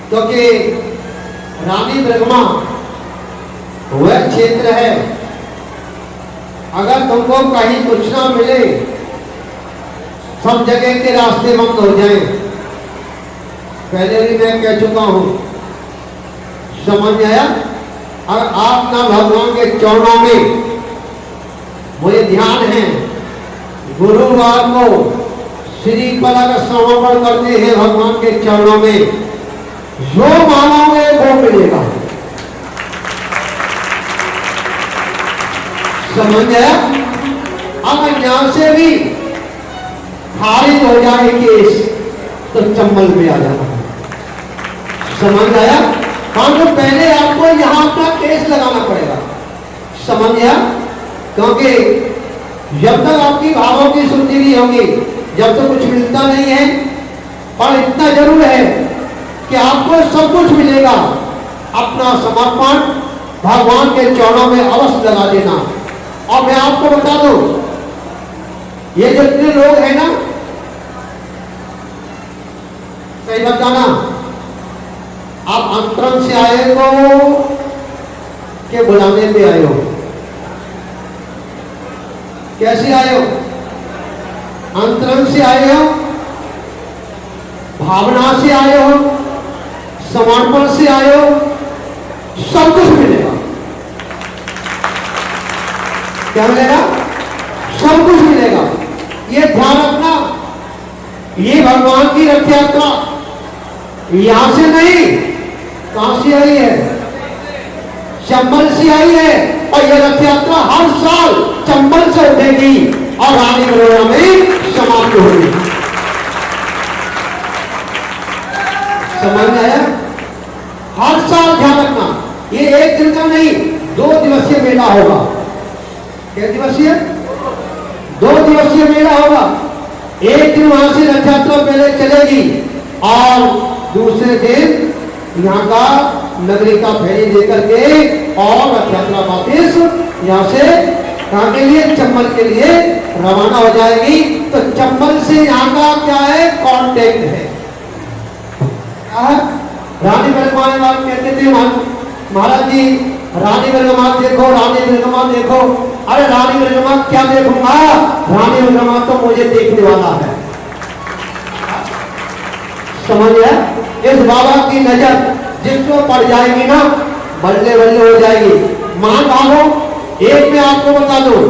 क्योंकि रानी ब्रह्मा वह क्षेत्र है, अगर तुमको कहीं कुछ ना मिले, सब जगह के रास्ते बंद हो जाएं। पहले भी मैं कह चुका हूं, समझ में आया? अगर आप ना भगवान के चरणों में, मुझे ध्यान है, गुरुवार को श्री पलक समर्पण करते हैं भगवान के चरणों में, जो मांगोगे वो मिलेगा। समझ गया? अगर यहां से भी खारिज हो जाए केस तो चंबल में आ जाना है। समझ आया? हाँ, तो पहले आपको यहां अपना केस लगाना पड़ेगा। समझ गया? क्योंकि जब तक आपकी भावों की शुद्धि नहीं होगी, जब तक कुछ मिलता नहीं है। पर इतना जरूर है कि आपको सब कुछ मिलेगा। अपना समर्पण भगवान के चरणों में अवश्य लगा देना। और मैं आपको बता दूं, ये जितने लोग हैं ना, सही बताना, आप अंतरंग से आए हो कि बुलाने पे आए हो? कैसे आए हो? अंतरंग से आए हो, भावना से आए हो, समर्पण से आए हो, सब कुछ मिलेगा। क्या मिलेगा? सब कुछ मिलेगा। ये ध्यान रखना। ये भगवान की रथ यात्रा यहां से नहीं, कहां से आई है? चंबल से आई है। और यह रथ यात्रा हर साल चंबल से उठेगी और रानी मनोरमा में समाप्त होगी। समझ में आया? हर साल ध्यान रखना, ये एक दिन का नहीं, 2 दिवसीय मेला होगा। क्या दिवसीय? 2 दिवसीय मेला होगा। एक दिन वहां से रथ यात्रा पहले चलेगी और दूसरे दिन यहाँ का नगरी का फेरी लेकर के और रथ यात्रा वापिस यहाँ से कहाँ के लिए? चंबल के लिए रवाना हो जाएगी। तो चंबल से यहाँ का क्या है? कांटेक्ट है। क्या है? रानी मृगमा कहते थे महाराज जी, रानी मृगमा देखो, रानी मृगमा देखो। अरे रानी मृगमा क्या देखूंगा? रानी मृगमा तो मुझे देखने वाला है। समझ गया? इस बाबा की नजर जिसको पड़ जाएगी ना, बल्ले बल्ले हो जाएगी। मान भावो, एक मैं आपको बता दूं,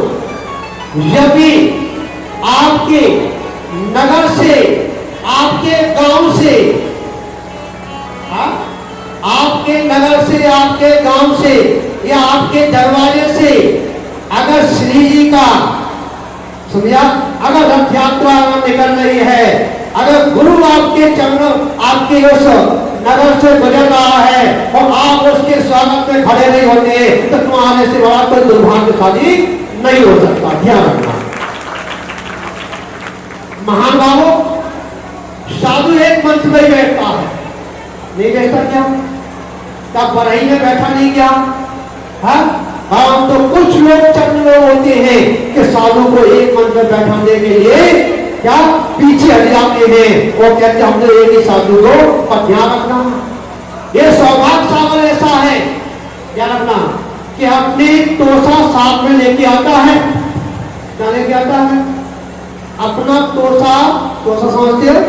जब भी आपके नगर से, आपके गांव से, आपके नगर से, आपके गांव से या आपके दरवाजे से अगर श्री जी का, समझा, अगर रथ यात्रा निकल रही है, अगर गुरु आपके चरणों, आपके उस नगर से गुजर रहा है और आप उसके स्वागत में खड़े नहीं होते, तो तुम्हारे से बड़ा कोई दुर्भाग्यशाली नहीं हो सकता। ध्यान रखना। महान बाबू, साधु एक मंच में बैठता है, नहीं बैठता क्या? तब बरही में बैठा नहीं क्या? हाँ, तो कुछ लोग, चंद लोग होते हैं कि साधु को एक मंच में बैठाने के लिए क्या पीछे हट जाते हैं। वो कहते हमने एक ही साधु को। पर ध्यान रखना, ये सौभाग्य सागर ऐसा है, ध्यान रखना, कि अपनी तोसा साथ में लेके आता है। क्या लेके आता है? अपना तोसा, तोसा समझते हो?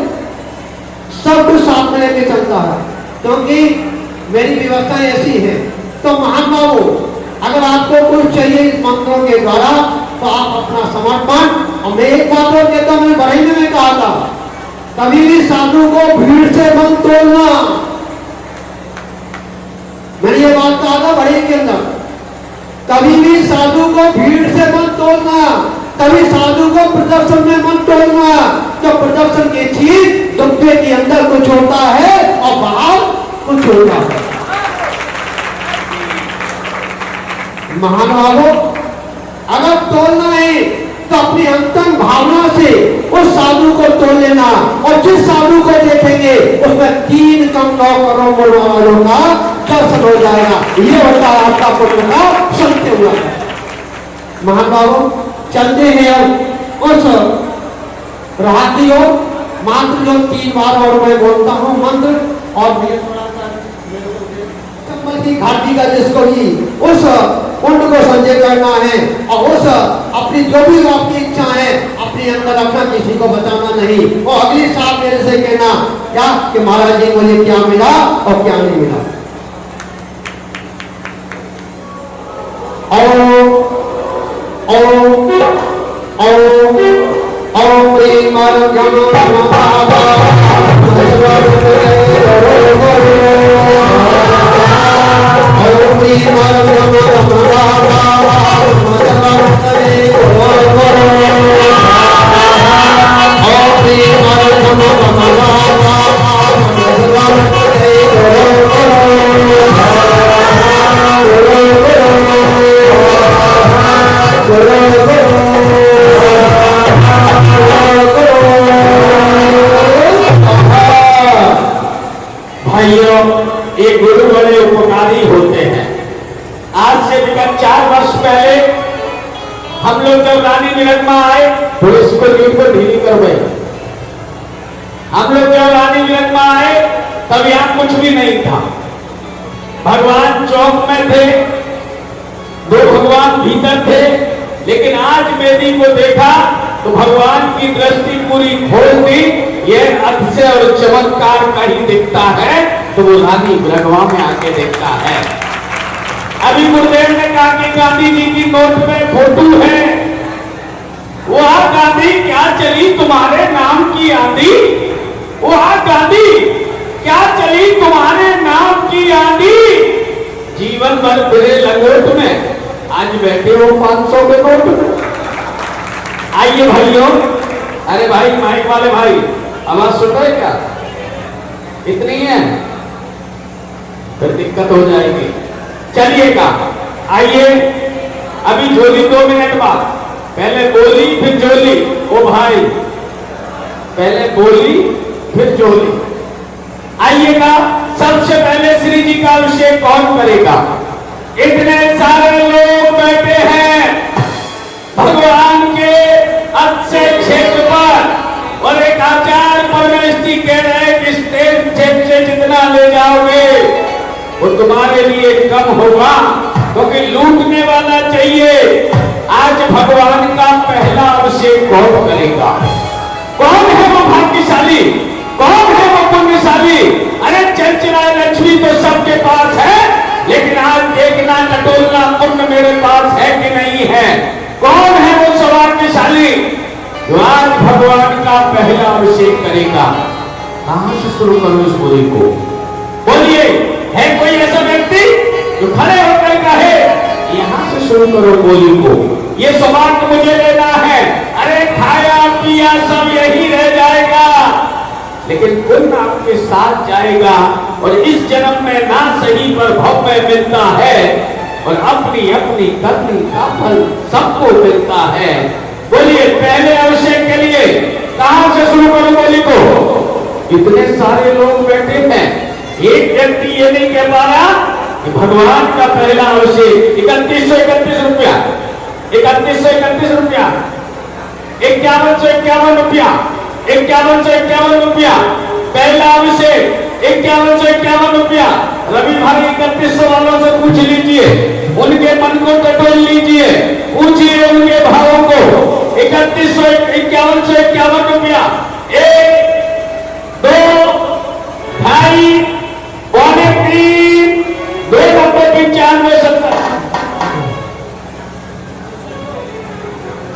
सब कुछ साथ में लेके चलता है, क्योंकि मेरी व्यवस्था ऐसी है। तो महान बाबू, अगर आपको कुछ चाहिए इस मंत्रों के द्वारा, तो आप अपना समर्पण। और मैं एक बात और कहता हूं, मैं बरही में कहा था, कभी भी साधु को भीड़ से मत तोड़ना। मैंने ये बात कहा था बरही के अंदर, कभी भी साधु को भीड़ से मत तोड़ना, कभी साधु को प्रदर्शन में मत तोड़ना। तो प्रदर्शन की चीज डब्बे के अंदर कुछ होता है और बाहर कुछ होता है। महानुभावों, अगर तोड़ना है तो अपनी अंतरंग भावना से उस साधु को तोड़ लेना। और जिस साधु को देखेंगे उसमें 3 कम 9 करोड़ वालों का दर्शन हो जाएगा। ये होता है आपका पुण्य का संत्य हुआ है। महानुभावों, चलते हैं अब उस राहतियों मंत्र जो 3 बार और मैं बोलता हूं मंत्र, और चंबल की घाटी का जिसको ही उस कुंड को संजय करना है और उस अपनी जो भी आपकी इच्छा है अपने अंदर रखना, किसी को बताना नहीं। और अगली साल मेरे से कहना क्या कि महाराज जी मुझे क्या मिला और क्या नहीं मिला। भाइयों, ये गुरु बड़े उपकारी होते हैं। आज से विगत 4 वर्ष पहले हम लोग जब रानी विरंगमा आए तो इसको लीड को ढीली करवाई। हम लोग जब रानी विरंगमा आए तब यहां कुछ भी नहीं था। भगवान चौक में थे, 2 भगवान भीतर थे, लेकिन आज वेदी को देखा तो भगवान की दृष्टि पूरी खोल दी। यह अतिशय और चमत्कार कहीं दिखता है तो वो रानी विरंगमा में आके देखता है। अभी गुरुदेव ने कहा कि गांधी जी की नोट में फोटो है। वह गांधी क्या चली तुम्हारे नाम की आंधी, वह गांधी क्या चली तुम्हारे नाम की आंधी। जीवन भर फिरे लंगोट में, आज बैठे हो 500 के नोट में। आइए भाइयों, अरे भाई माइक वाले भाई, आवाज सुन रहे क्या? इतनी है फिर दिक्कत हो जाएगी। चलिएगा, आइए अभी झोली 2 मिनट बाद, पहले बोली फिर झोली। ओ भाई, पहले बोली फिर झोली। आइएगा, सबसे पहले श्री जी का अभिषेक कौन करेगा? इतने सारे लोग बैठे हैं भगवान के अच्छे क्षेत्र पर, और एक आचार्य परमेष्टि कह रहे हैं कि स्टेज से जितना ले जाओगे वो तुम्हारे लिए कम होगा, क्योंकि लूटने वाला चाहिए। आज भगवान का पहला अभिषेक कौन करेगा? कौन है वो भाग्यशाली? कौन है वो पुण्यशाली? अरे चंचला लक्ष्मी तो सबके पास है, लेकिन आज देखना टटोलना पुण्य मेरे पास है कि नहीं है। कौन है वो सौभाग्यशाली जो आज भगवान का पहला अभिषेक करेगा? कहां से शुरू करूं इस बोली को? बोलिए, है कोई ऐसा व्यक्ति जो खड़े होकर कहे यहां से शुरू करो बोली को? ये सौभाग्य मुझे लेना है। अरे खाया पिया सब यही रह जाएगा, लेकिन पुण्य आपके साथ जाएगा, और इस जन्म में ना सही पर भव्य मिलता है, और अपनी अपनी करनी का फल सबको मिलता है। बोलिए, पहले अभिषेक के लिए कहां से शुरू करूं बोली को? इतने सारे लोग बैठे हैं, एक व्यक्ति ये नहीं कह पा रहा कि भगवान का पहला अभिषेक 3131 रुपया, 3131 रुपया, 5151 रुपया, 5151 रुपया, पहला अभिषेक 5151 रुपया। रवि भाई 3100 वालों से पूछ लीजिए, उनके मन को टटोल लीजिए, पूछिए उनके भावों को। 5151 रुपया, 1 2 2.5 पौने 3 2 90 95 70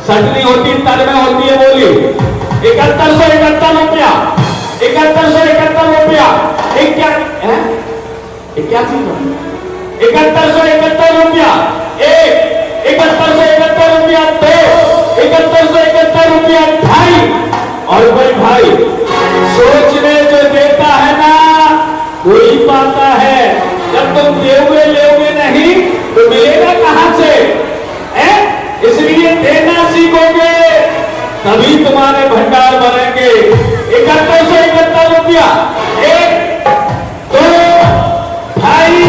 सटनी होती तब में होती है बोली। 7171 रुपया, 7171 रुपया, 7171 रुपया, 1 7171 रुपया, 2 7171 रुपया, 2.5। और कोई भाई सोचने जो देता है ना वही पाता है। जब तुम लेओगे नहीं तो मिलेगा कहां से? इसलिए देना सीखोगे तभी तुम्हारे भंडार बनेंगे। 7171 रुपया, 1 2 2.5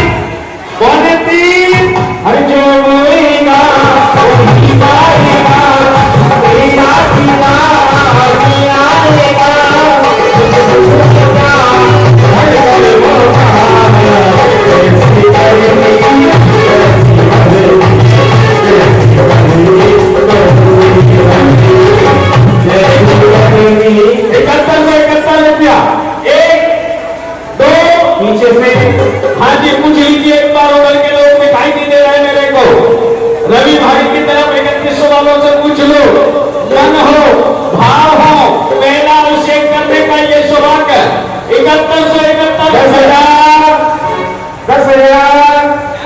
पौने 3। हर जो बोलेगा वही पाएगा, तेरा दीना आएगा। रुपया, 1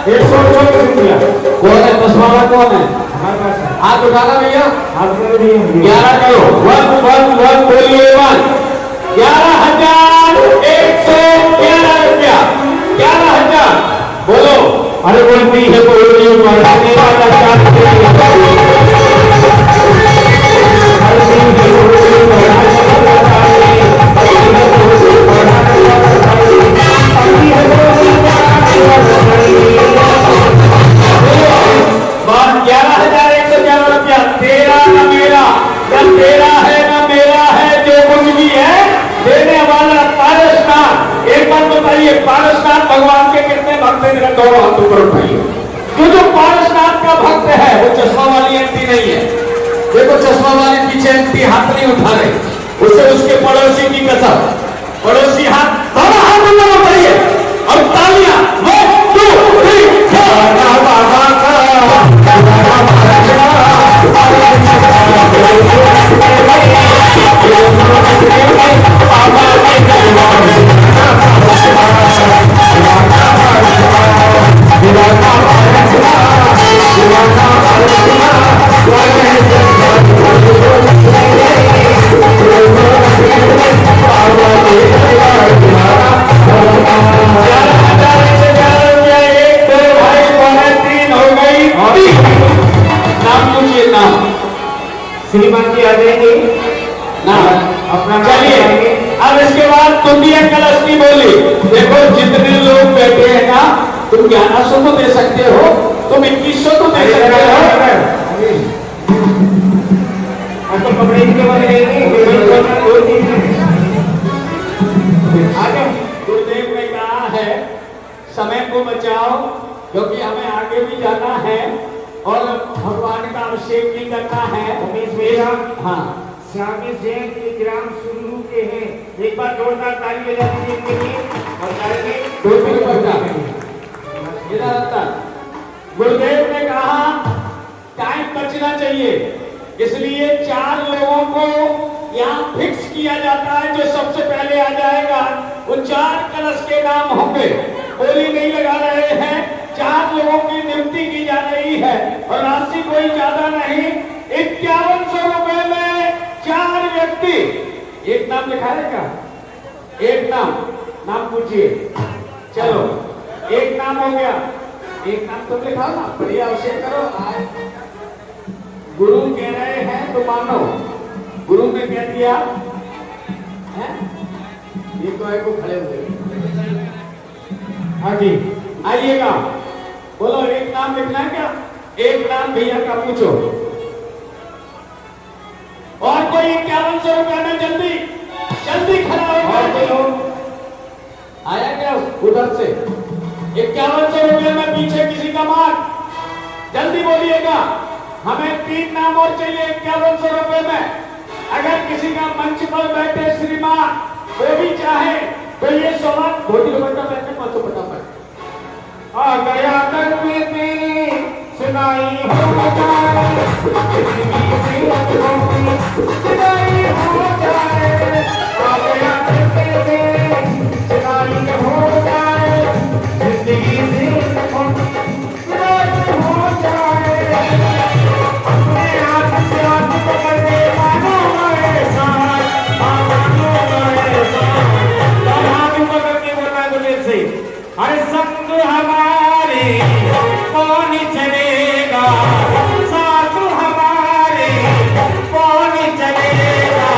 100 रुपया कौन है 10 वाला कौन है? हमारे पास है। हाथ उठाना भैया। हाथ में भी है। 11 करो 111 बोलिए 1 11,111 रुपया 11,000 बोलो। अरे बोलती है बोलिए बात 11,111 रुपया। तेरा न मेरा, न तेरा है न मेरा है, जो कुछ भी है देने वाला पारसनाथ। एक बात बताइए, पारसनाथ भगवान के कितने भक्त हैं? मेरा दोनों हाथ ऊपर उठाइए। जो पारसनाथ का भक्त है वो चश्मा वाली आंटी नहीं है। देखो चश्मा वाली पीछे आंटी हाथ नहीं उठा रही, उससे उसके पड़ोसी की कसम। पड़ोसी हाथ दोनों हाथ ऊपर उठाइए और तालियां 1 2 3 श्रीमान जी आ जाएंगे ना अपना नाम चलिए। बताएंगे। अब इसके बाद तुंडिया कलश की बोली। देखो जितने लोग बैठे हैं ना, तुम 1100 तो दे सकते हो, तुम 2100 तो दे सकते हो। तो कपड़े के बारे में आगे गुरुदेव ने कहा है समय को बचाओ, क्योंकि हमें आगे भी जाना है और भगवान का अभिषेक भी करना है। उमेश भैया हाँ स्वामी जैन के ग्राम सुरलू के हैं। एक बार जोरदार ताली बजा दीजिए इनके लिए और जाएंगे 2 रुपया इधर अंदर। गुरुदेव ने कहा टाइम बचना चाहिए, इसलिए 4 लोगों को यहाँ फिक्स किया जाता है। जो सबसे पहले आ जाएगा वो 4 कलश के नाम होंगे। बोली नहीं लगा रहे हैं, 4 लोगों की नियुक्ति की जा रही है और राशि कोई ज्यादा नहीं, 5100 रुपए में 4 व्यक्ति। एक नाम लिखा है क्या? एक नाम पूछिए। चलो एक नाम हो गया, एक नाम तुम लिखाओ ना, बढ़िया अभिषेक करो। गुरु कह रहे हैं तो मानो। गुरु ने कह दिया है, ये तो है को खड़े हुए। हाँ जी आइएगा, बोलो एक नाम लिखना है क्या? एक नाम भैया का पूछो। और कोई 5100 रुपए में जल्दी जल्दी खड़ा हो। और कोई लोग आया क्या उधर से? 5100 रुपए में पीछे किसी का मार्क, जल्दी बोलिएगा। हमें 3 नाम और चाहिए 5100 रुपए में। अगर किसी का मंच पर बैठे श्रीमान वो भी चाहे तो ये सवाल धोती दुपट्टा पहनने मत फटाफट। आ गया तक में तेरी सुनाई हो जाए, सुनाई हो जाए। आ गया तक में तेरी सुनाई हो जाए, जिंदगी से सुनाई हो जाए। अपने हाथ से हाथ पकड़ के मानो मेरे साथ, मानो मेरे साथ। हाथ पकड़ के बोलना गुलेल से, अरे संग हमारे कौन चलेगा, साथ हमारे कौन चलेगा।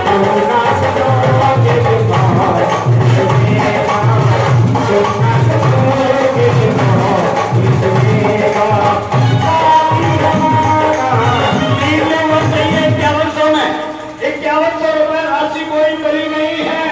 सोना सजोगे तुम्हारा, सोना सजोगे तुम्हारा। चाहिए 5100 में 5100 रुपए राशि कोई बड़ी नहीं है,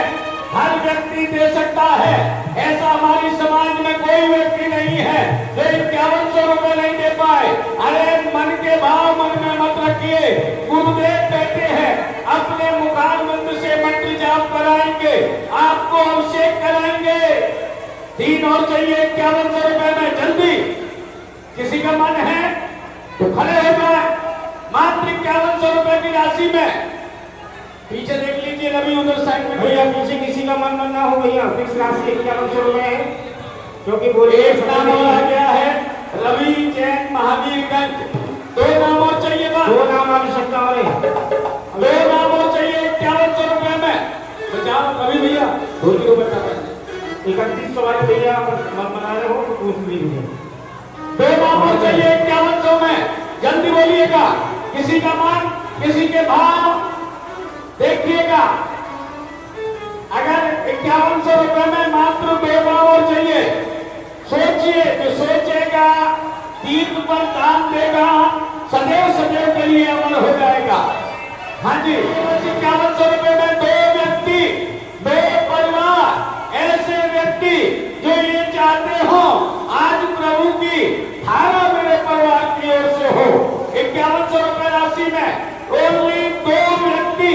हर व्यक्ति दे सकता है। ऐसा हमारी समाज में कोई व्यक्ति नहीं है जो 5100 रुपए नहीं दे पाए। अरे मन के भाव मन में मत रखिए, गुरुदेव कहते हैं अपने मुखार मंत्र से मंत्र जाप कराएंगे, आपको अभिषेक कराएंगे। 3 और चाहिए 5100 रुपए में जल्दी। किसी का मन है तो खड़े हो जाए। मात्र 5100 रुपए की राशि में पीछे देख लीजिए रवि उधर साइड में। भैया पीछे किसी का मन ना हो भैया, फिक्स राशि 5100 रुपए है, क्योंकि बोलिए एक नाम और आ गया महावीरगंज। 2 नाम और चाहिए बस। 2 नाम आवश्यकता वाले। 2 नाम और चाहिए 5100 रुपए में। बचाओ कभी भैया, धोती को बचा कर 3100 वाले भैया मत बना रहे हो तो पूछ लीजिए। 2 नाम और चाहिए 5100 में, जल्दी बोलिएगा। किसी का मन, किसी के भाव देखिएगा। अगर 5100 रुपए में मात्र 2 नाम और चाहिए, सोचिए जो सोचेगा, तीर्थ पर दान देगा, सदैव सदैव के लिए अमल हो जाएगा। हाँ जी, 5100 रुपए में 2 व्यक्ति, 2 परिवार, ऐसे व्यक्ति जो ये चाहते हो आज प्रभु की धारा मेरे परिवार की ओर से हो। 5100 रुपए राशि में ओनली 2 व्यक्ति,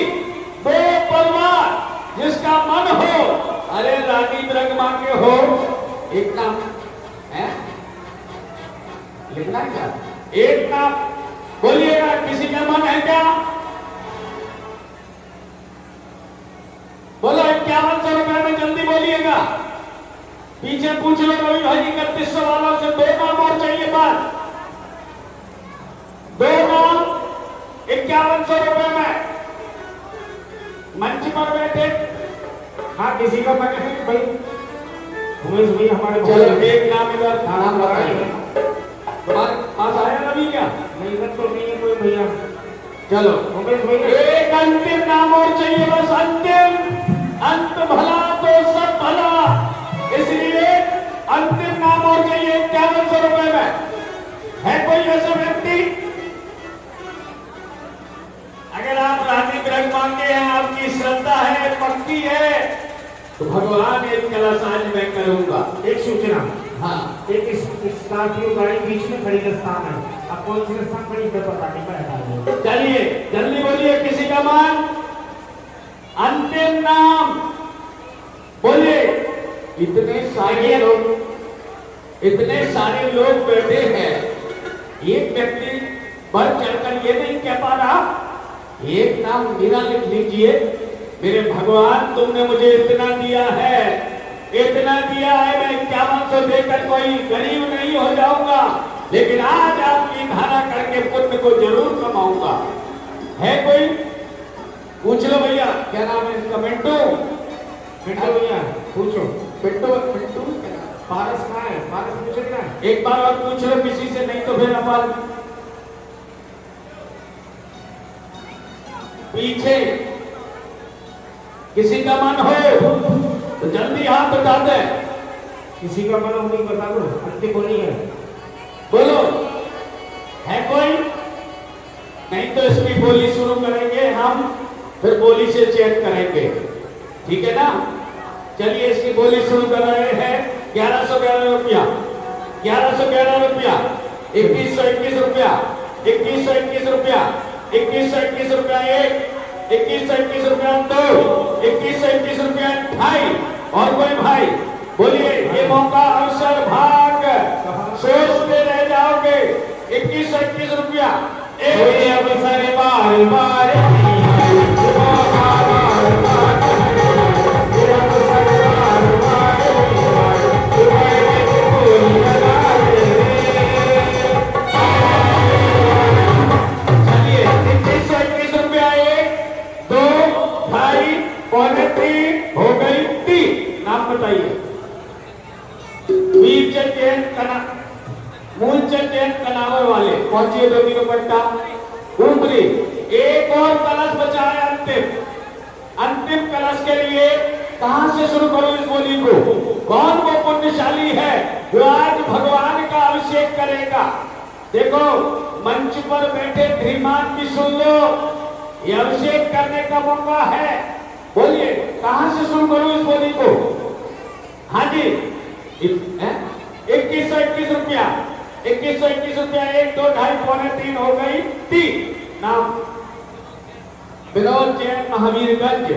2 परिवार जिसका मन हो, अरे रानी ब्रह्मा के हो, एक नाम है लिखना क्या, एक नाम बोलिएगा। किसी का मन है क्या? बोलो 5100 रुपए में, जल्दी बोलिएगा। पीछे पूछ लो रवि भाई 3100 वालों से। 2 नाम और चाहिए बस। 2 नाम 5100 रुपए में। मंच पर बैठे हाँ किसी का मन है भाई, उमेश भाई हमारे चलो एक नाम इधर नाम बताइए। तुम्हारे पास आया रवि क्या? नहीं इधर तो नहीं है कोई भैया। चलो उमेश भाई एक अंतिम नाम और चाहिए बस, अंतिम। अंत भला तो सब भला, इसलिए अंतिम नाम और चाहिए 5100 रुपए में। है कोई ऐसा व्यक्ति? अगर आप रानी ग्रह मांगते हैं, आपकी श्रद्धा है, पक्की है, तो भगवान एक कलश आज मैं करूंगा। एक सूचना, हाँ एक स्कॉर्पियो गाड़ी बीच में खड़ी स्थान है, अब कौन सी स्थान खड़ी है पता नहीं पड़ा। चलिए जल्दी बोलिए, किसी का मन, अंतिम नाम बोलिए। इतने सारे लोग बैठे हैं, एक व्यक्ति बढ़ चढ़कर ये नहीं कह पा रहा, एक नाम मेरा लिख लीजिए। मेरे भगवान तुमने मुझे इतना दिया है, इतना दिया है, मैं 5100 देकर कोई गरीब नहीं हो जाऊंगा, लेकिन आज आपकी धारा करके पुण्य को जरूर कमाऊंगा। है कोई? पूछ लो भैया, क्या नाम है इसका? मिंटू। मिंटू भैया पूछो। पिंटू पारस कहाँ है? पारस पूछेगा। एक बार और पूछ लो किसी से, नहीं तो फिर अपन पीछे। किसी का मन हो तो जल्दी हाथ उठा दे। किसी का मन हो नहीं बता दो, अंतिम बोली है। बोलो, है कोई? नहीं तो इसकी बोली शुरू करेंगे हम, फिर बोली से चेक करेंगे, ठीक है ना? चलिए इसकी बोली शुरू कर रहे हैं। 1111 रुपया, 1111 रुपया, 2121 रुपया, 2121 रुपया, 2121 रुपया 1, 2121 रुपया 2, 2121 रुपया 2.5। और कोई भाई बोलिए, ये मौका अवसर भाग सोचते रह जाओगे। 2121 रुपया एक अवसर बार बार मूलचंद जैन कनावर वाले पहुंचिए। 2 दुपट्टा ऊपरी। एक और कलश बचा है अंतिम कलश के लिए कहां से शुरू करूं इस बोली को? कौन वो पुण्यशाली है जो आज भगवान का अभिषेक करेगा? देखो मंच पर बैठे धीमान की सुन लो, ये अभिषेक करने का मौका है। बोलिए कहां से शुरू करूं इस बोली को? हाँ जी 2121 रुपया, 2121 रुपया 1, 2, 2.5, पौने 3 हो गई 3। नाम विनोद जैन महावीरगंज।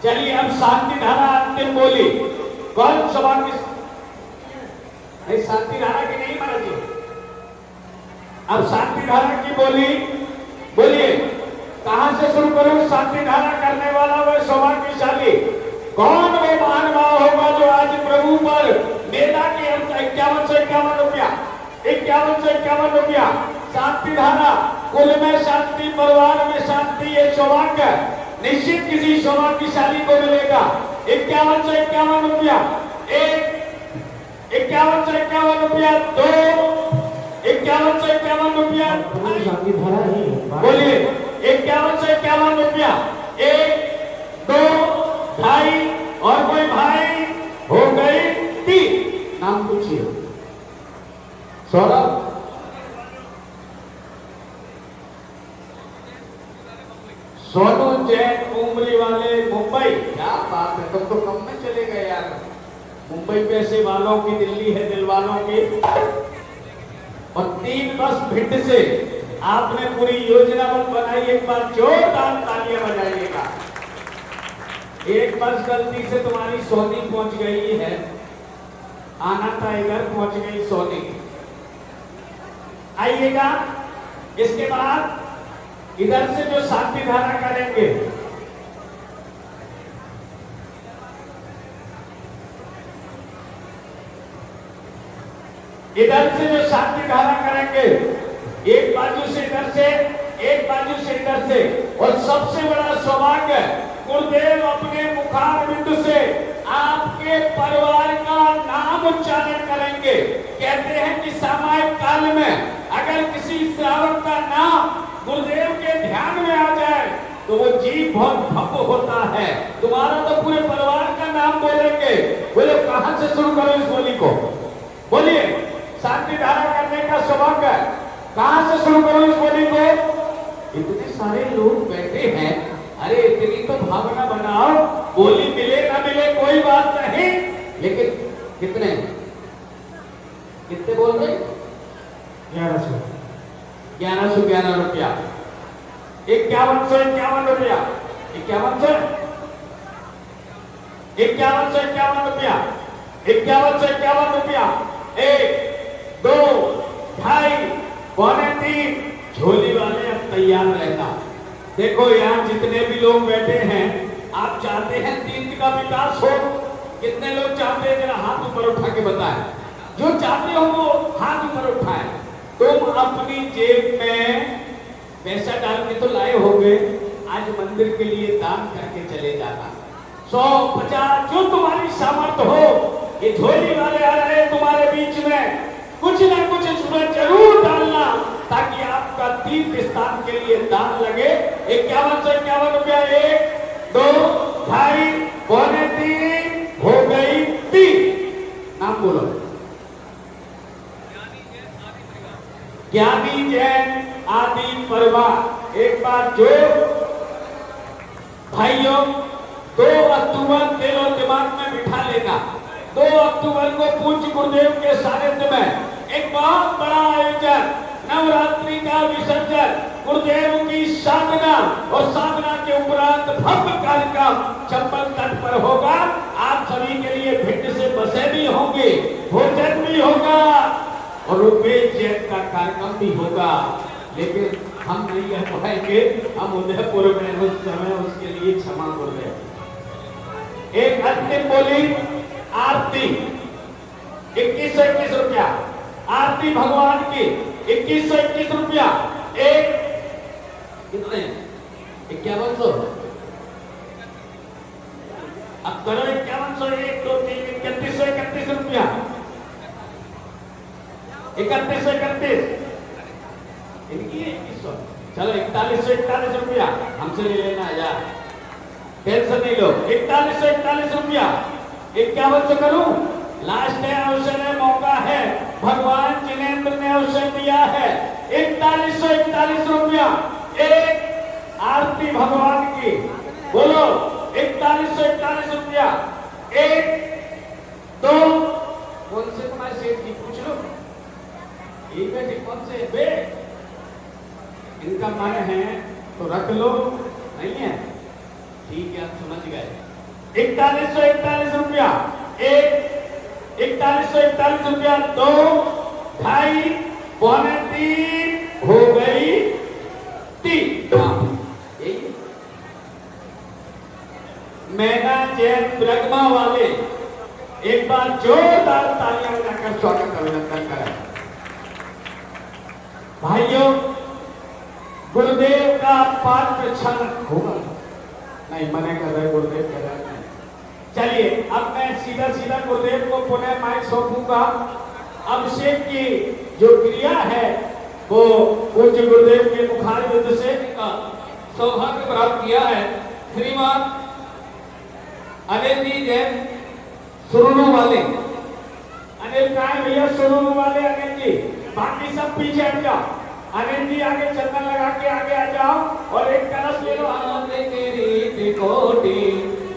चलिए अब शांति धारा अंतिम बोली। कौन सभा की? नहीं शांति धारा की नहीं महाराज जी, अब शांति धारा की बोली बोलिए। कहां से शुरू करूं? शांति धारा करने वाला वह सौभाग्यशाली कौन वो महानुभाव होगा जो आज प्रभु पर मेला के 5151 रुपया 5151 रुपया। शांति धारा, कुल में शांति, परिवार में शांति, ये सौभाग्य निश्चित किसी सौभाग्यशाली को मिलेगा। 5151 रुपया। 5151 रुपया। 2 5151 रुपया। शांति धारा है। बोलिए 5151 रुपया। 1 2 भाई और कोई भाई हो गई 3। नाम पूछिए। सौरभ, सोनू जैन उमरी वाले मुंबई। क्या बात है, तुम तो कम में चले गए यार। मुंबई पैसे वालों की, दिल्ली है दिल वालों की। और 3 बस भिंड से आपने पूरी योजना बनाई। एक बार जोरदार तालियां बजाइएगा। एक बस गलती से तुम्हारी सोनी पहुंच गई है, आना था इधर, पहुंच गई सोनी। आइएगा। इसके बाद इधर से जो शांति धारा करेंगे, इधर से जो शांति धारा करेंगे, एक बाजू से इधर से, एक बाजू से इधर से। और सबसे बड़ा सौभाग्य, गुरुदेव अपने मुखार बिंदु से आपके परिवार का नाम उच्चारण करेंगे। कहते हैं कि सामायिक काल में अगर किसी श्रावक का नाम गुरुदेव के ध्यान में आ जाए तो वो जीव बहुत भव्य होता है। तुम्हारा तो पूरे परिवार का नाम बोलेंगे। बोले कहां से शुरू करो इस बोली को? बोलिए, शांति धारा करने का सौभाग्य कहां से शुरू करो इस बोली को? इतने सारे लोग बैठे हैं, अरे इतनी तो भावना बनाओ। बोली मिले ना मिले कोई बात नहीं, लेकिन कितने बोल रहे? 1100 1111 रुपया। 5151 रुपया। 5151 रुपया। 5151 रुपया। 1 2 2.5 पौने 3। झोली वाले अब तैयार रहना। देखो यहाँ जितने भी लोग बैठे हैं, आप चाहते हैं 3 का विकास हो? कितने लोग चाहते हैं? जरा हाथ ऊपर उठा के बताएं। जो चाहते हो वो हाथ ऊपर उठाएं। तुम अपनी जेब में पैसा डाल के तो लाए होंगे, आज मंदिर के लिए दान करके चले जाना। 100 50 जो तुम्हारी सामर्थ्य हो। ये झोली वाले आ रहे तुम्हारे बीच में, कुछ ना कुछ इसमें जरूर डालना ताकि आपका तीर्थ स्थान के लिए दान लगे। 5151 रुपया। 1 2 2.5 पौने 3 हो गई 3। नाम बोलो। ज्ञानी जैन आदि परिवार। एक बार जो भाइयों, 2 अक्टूबर दिल और दिमाग में बिठा लेना। 2 अक्टूबर को पूज्य गुरुदेव के सानिध्य में एक बहुत बड़ा आयोजन, नवरात्रि का विसर्जन, गुरुदेव की साधना और साधना के उपरांत भव्य कार्यक्रम चंबल तट पर होगा। आप सभी के लिए भिंड से बसें भी होंगी, भोजन भी होगा और रुपेश जैन का कार्यक्रम भी होगा। लेकिन हम नहीं कह पाएंगे, हम उदयपुर में उस समय उसके लिए क्षमा कर रहे। एक अंतिम बोली, आरती 2121 रुपया। आरती भगवान की 2121 रुपया। 1 कितने? 5100। अब करो 5100। 1 2 3 3131 रुपया। 3131 इनकी 2100। चलो 4141 रुपया हमसे ले लेना यार, टेंशन नहीं लो। 4141 रुपया। 5100 करूं? लास्ट है, अवसर है, मौका है। भगवान जिनेंद्र ने अवसर दिया है। 4141 रुपया। 1 आरती भगवान की। बोलो 4141 रुपया। 1 2 कौन से तुम्हारे सेठ की पूछ लो? एक बेटे कौन से बे? इनका मन है तो रख लो, नहीं है ठीक है, आप समझ गए। 4141 रुपया। 1 4141 रुपया। 2 2.5 पौने 3 हो गई 3। मैना जैन ब्रह्मा वाले एक बार जोरदार तालियां बजाकर स्वागत अभिनंदन करें। भाइयों, गुरुदेव का पाद प्रक्षालन होगा नहीं, मने कर रहे गुरुदेव कह रहे हैं। चलिए अब मैं सीधा सीधा गुरुदेव को पुनः माइक सौंपूंगा। अभिषेक की जो क्रिया है वो पूज्य गुरुदेव के मुखार युद्ध से सौभाग्य प्राप्त किया है। श्रीमान अनिल जी जैन सुरनू वाले, अनिल कहाँ है भैया? सुरनू वाले अनिल जी, बाकी सब पीछे हट जाओ। अनिल जी आगे चंदन लगा के आगे आ जाओ और एक कलश ले लो। तेरी कोटि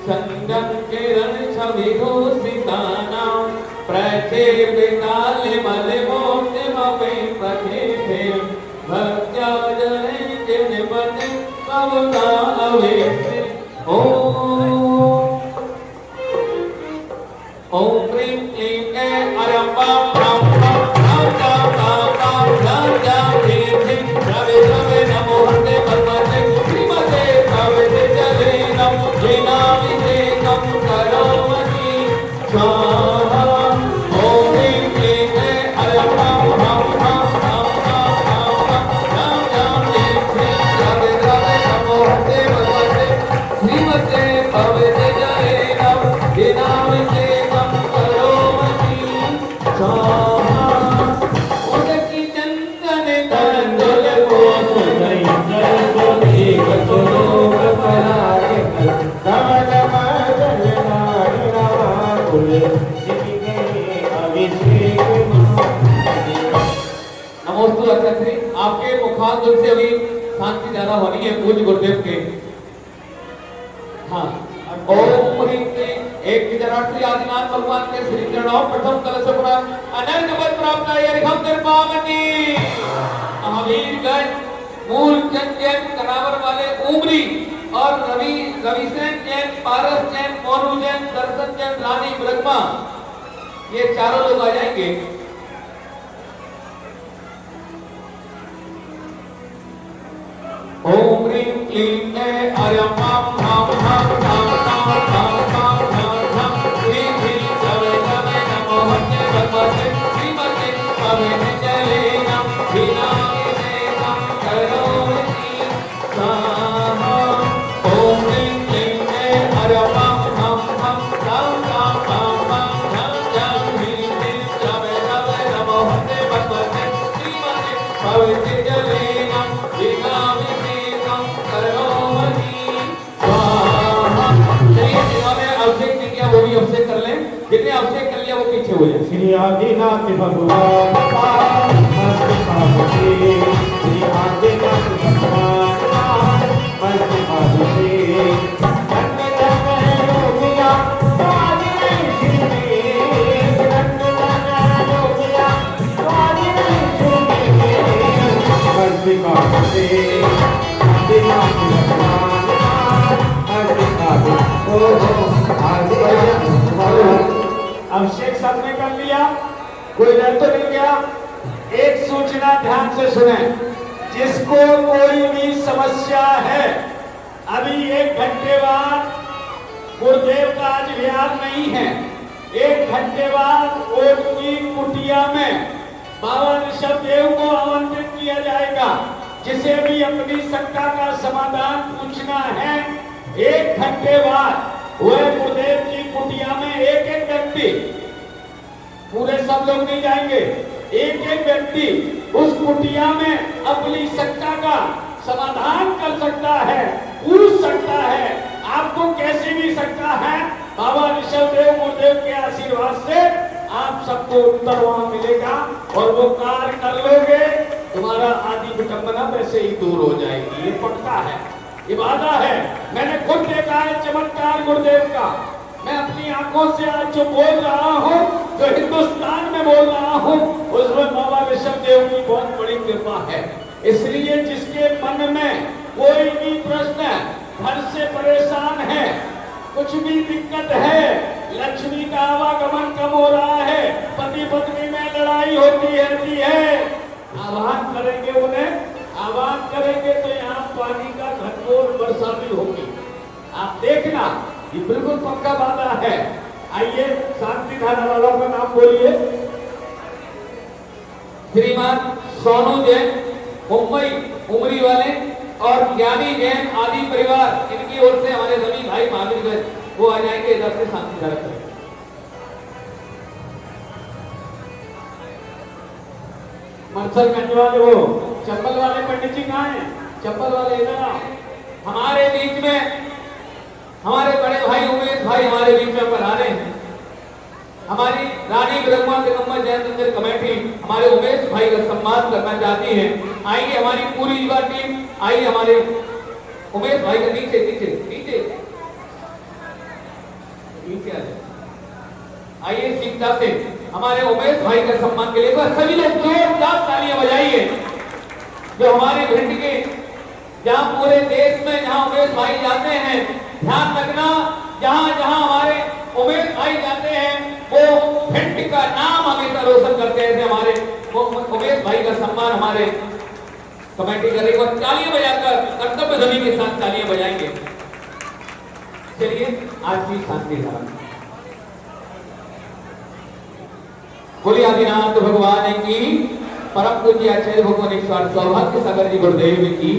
चंदन किरण छवि घोषिताना प्रचेप काले मले मोते मपे प्रखे थे भक्त्या जने जिन बने कवना अवेसे ओम प्रीं क्लीं ऐं अरं बम बम बम बम बम बम बम जम ह्रीं ह्रीं रवे रवे नमो हते भगवते श्रीमते भगवते चले नमो लीनाभिषेकं करोमि स्वाहा। ओम प्रीं क्लीं ऐं अरं बम बम बम बम बम बम जम ह्रीं ह्रीं रवे रवे नमो हते भगवते श्रीमते भगवते चले नमो लीनाभिषेकं उदकी चंदन कंदल को सुनई जल को एक सुलोक परारे कमल मदन नारिया कुल सिके अभिषेक। नमोस्तु अक्षत्री, आपके मुखार से अभी शांति ज्यादा होनी है पूज्य गुरुदेव के। हाँ, ओम ह्रीं क्लीं एक विचारार्थी आदिनाथ भगवान के श्री चरणों प्रथम कलश पर अनंत पद प्राप्त यरिहम निर्पामति महावीरगंज मूलचंद जैन कनावर वाले उमरी और रविसेन जैन, पारस जैन, मोनू जैन, दर्शन जैन, रानी ब्रह्मा, ये चारों लोग आ जाएंगे। ओम ह्रीं क्लीं ऐं अरं बम बम बम बम बम बम बम ह्रीं ह्रीं रवे रवे नमो हते भगवते श्रीमते भगवते चले नमो लीनाभिषेकं करोमि स्वाहा। ओम ह्रीं क्लीं ऐं अरं बम बम बम बम बम बम बम जम ह्रीं ह्रीं रवे रवे नमो हते भगवते श्रीमते भगवते चले नमो लीनाभिषेकं करोमि स्वाहा। चलिए जिन्होंने अभिषेक नहीं किया वो भी अभिषेक कर लें, जितने अभिषेक कर लिया वो पीछे हो जाए। श्री आदिनाथ भगवान का मस्त पावती, श्री आदिनाथ भगवान का मस्त पावती। जन्म जन्म योगिया स्वामी श्री जन्म जन्म योगिया स्वामी श्री मस्त पावती आदिनाथ भगवान का मस्त पावती। अभिषेक सबने कर लिया, कोई डर तो नहीं गया? एक सूचना ध्यान से सुने, जिसको कोई भी समस्या है अभी 1 घंटे बाद गुरुदेव का आज विहार नहीं है। 1 घंटे बाद कोर्ट की कुटिया में बाबा ऋषभदेव को आमंत्रित किया जाएगा। जिसे भी अपनी शंका का समाधान पूछना है 1 घंटे बाद वह गुरुदेव की कुटिया में एक एक व्यक्ति, पूरे सब लोग नहीं जाएंगे, एक एक व्यक्ति उस कुटिया में अपनी शंका का समाधान कर सकता है, पूछ सकता है। आपको कैसी भी शंका है, बाबा ऋषभदेव गुरुदेव के आशीर्वाद से आप सबको उत्तर वहां मिलेगा और वो कार्य कर लोगे, तुम्हारा आदि विडंबना वैसे ही दूर हो जाएगी। ये पक्का है, ये वादा है। मैंने खुद देखा है चमत्कार गुरुदेव का। मैं अपनी आंखों से आज जो बोल रहा हूँ, जो हिंदुस्तान में बोल रहा हूँ, उसमें बाबा ऋषभदेव की बहुत बड़ी कृपा है। इसलिए जिसके मन में कोई भी प्रश्न, घर से परेशान है, कुछ भी दिक्कत है, लक्ष्मी का आवागमन कम हो रहा है, पति पत्नी में लड़ाई होती रहती है, आह्वान करेंगे उन्हें, आह्वान करेंगे तो यहाँ पानी का घनघोर वर्षा भी होगी। आप देखना, ये बिल्कुल पक्का वादा है। आइए शांति धारा वालों का नाम बोलिए। श्रीमान सोनू जैन, मुंबई उमरी वाले और ज्ञानी जैन आदि परिवार, इनकी ओर से हमारे सभी भाई महावीर वो आ जाएंगे इधर से शांति धारा पर। मनसलगंज वाले वो चप्पल वाले पंडित जी कहाँ हैं? चप्पल वाले इधर आओ। हमारे बीच में हमारे बड़े भाई उमेश भाई हमारे बीच में पधारे हैं। हमारी रानी ब्रह्मा दिगंबर जैन मंदिर कमेटी हमारे उमेश भाई का सम्मान करना चाहती है। आइए हमारी पूरी युवा टीम, आइए हमारे उमेश भाई के नीचे नीचे नीचे नीचे आ जाए। आइए सीधा से हमारे उमेश भाई का सम्मान के लिए सभी लोग जोरदार तालियां बजाइए। जो हमारे भिंड के जहां पूरे देश में जहां उमेश भाई जाते हैं, ध्यान रखना जहां जहां हमारे उमेश भाई जाते हैं वो भिंड का नाम हमेशा रोशन करते हैं। हमारे उमेश भाई का सम्मान हमारे कमेटी करेगी और तालियां बजाकर कर्तव्य ध्वनि के साथ तालियां बजाएंगे। चलिए आज की शांति धारा बोलिए आदिनाथ भगवान की, परम पूज्य आचार्य भगवान ईश्वर सौभाग्य सागर जी गुरुदेव की।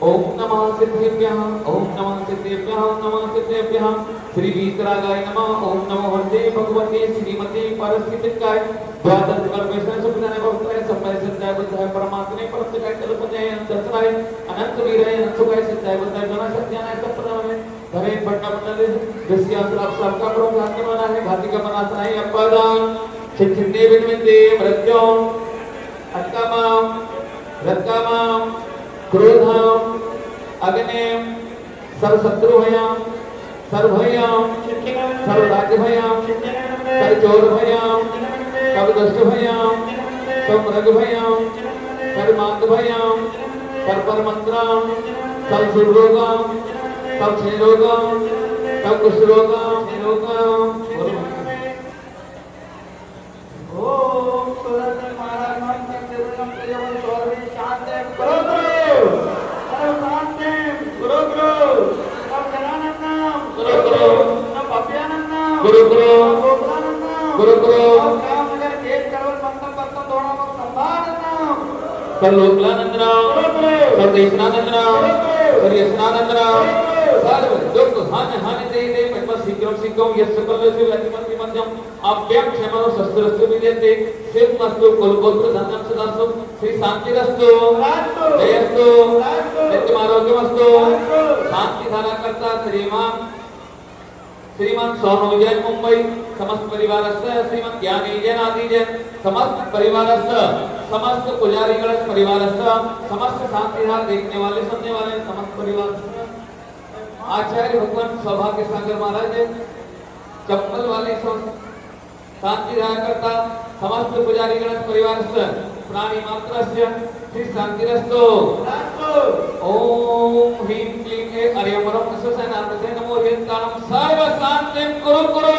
ओम नमः सिद्धेभ्यः, ओम नमः सिद्धेभ्यः, ओम नमः सिद्धेभ्यः। श्री वीतरागाय नमः। ओम नमो हरते भगवते श्रीमते परस्थितिकाय द्वादश परमेश्वर सुखदाय भक्ताय समय सिद्धाय बुद्धाय परमात्मने परमसुखाय तलपताय अनंतराय अनंत वीराय अनंतसुखाय सिद्धाय बुद्धाय गुण सत्यानाय सप्रदाय धरे पट्टापट्टले विश्वासराव सबका प्रभुत्व है घातिका बनासनाय अपदान चिन्ने विनमते मृत्यों अत्कामाम रत्कामाम क्रोधाम अग्नेम सर्वशत्रुभयाम सर्वभयाम सर्वराज्यभयाम सर्वचोरभयाम सर्वदष्टभयाम सर्वमृगभयाम सर्वमांगभयाम सर्वपरमंत्राम सर्वसुरोगाम सर्वक्षयरोगाम सर्वकुष्ठरोगाम रोगाम। ओम सुरत महाराज मंत्र देवगम प्रियवन सौरवी शांति करो सर्व शांति गुरु गुरु सब जनानंदम गुरु गुरु सब अभ्यानंदम गुरु गुरु गोपानंदम गुरु गुरु काम नगर केत करवल पंतम पंतम दोड़ा मक संभानंदम सर्वलोकलानंदनाम सर्वदेशनानंदनाम सर्वयशनानंदनाम सर्व दुख हानि हानि दे दे पद्म शीघ्रम शीघ्रम यस्कल्लसु यतिमति मध्यम अभ्यम क्षमनो शस्त्रस्तु विद्यते शिवमस्तु कुलगोत्र धनम सदास्तु श्री शांतिरस्तु जयस्तु नित्यमारोग्यमस्तु। शांति धारा करता श्रीमान सोनू जैन मुंबई समस्त परिवार श्रीमद ज्ञानी जैन आदि जैन समस्त परिवार समस्त पुजारी गण परिवार समस्त शांति धारा देखने वाले सुनने वाले समस्त परिवार आचार्य भगवान सौभाग्य सागर महाराज चप्पल वाले शांति धारा करता समस्त पुजारी गण परिवार प्राणी मात्र श्री शांतिरस्तु। ओम ह्रीं क्लीं अर्यमरम स्वसेनापते नमो ह्यंतानं सर्व शांतिं कुरु कुरु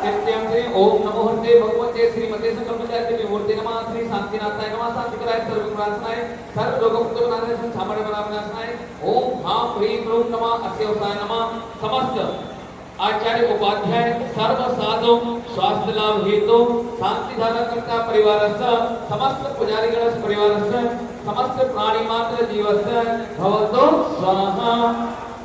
नित्यं श्री ओम नमो हरते भगवते श्रीमते सकलमचार्य मूर्ति नमः श्री शांतिनाथाय नमः शांतिकराय सर्वविघ्नाशनाय सर्वरोगमुक्तनाय सामर्थ्य विनाशनाय ओम हां ह्रीं क्लूं नमः अस्यवसाय नमः। समस्त आचार्य उपाध्याय सर्व साधु स्वास्थ्य लाभ हेतु शांति धारा करता परिवार समस्त पुजारी गण परिवार समस्त प्राणी मात्र जीवस्य भवतो स्वाहा।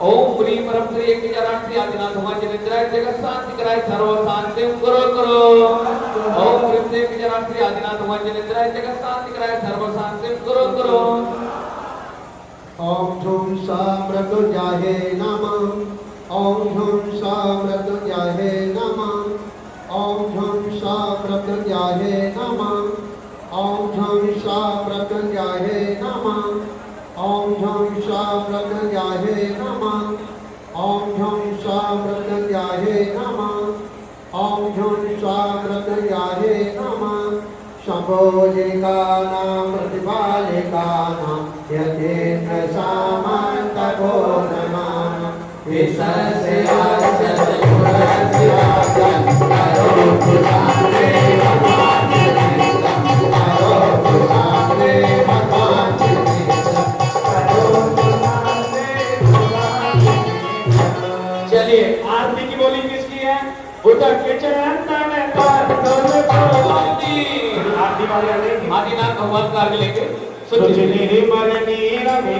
ओम श्री परम श्री एक जरांति आदिनाथ भगवान निद्राय जगत शांति कराय सर्व शांति करो करो। ओम श्री एक जरांति आदिनाथ भगवान निद्राय जगत शांति कराय सर्व शांति करो करो। ओम धूम सामृतुजाहे नमः। ओम झुम सामृतुजाहे नमः। ओम झुम सामृतुजाहे नमः। ओम झुम सामृतुजाहे नमः। ओम झुम सामृतुजाहे नमः। ओम झुम सामृतुजाहे नमः। ओम झुम सामृतुजाहे नमः। शंभोजिकानां प्रतिपालिकानां यथेन्द्र सामन्तको नमः। चलिए आरती की बोली किसकी है? बुद्ध के चरण तले पर आरती आदिनाथ भगवान का अर्घ लेके सोचने मरनी रवि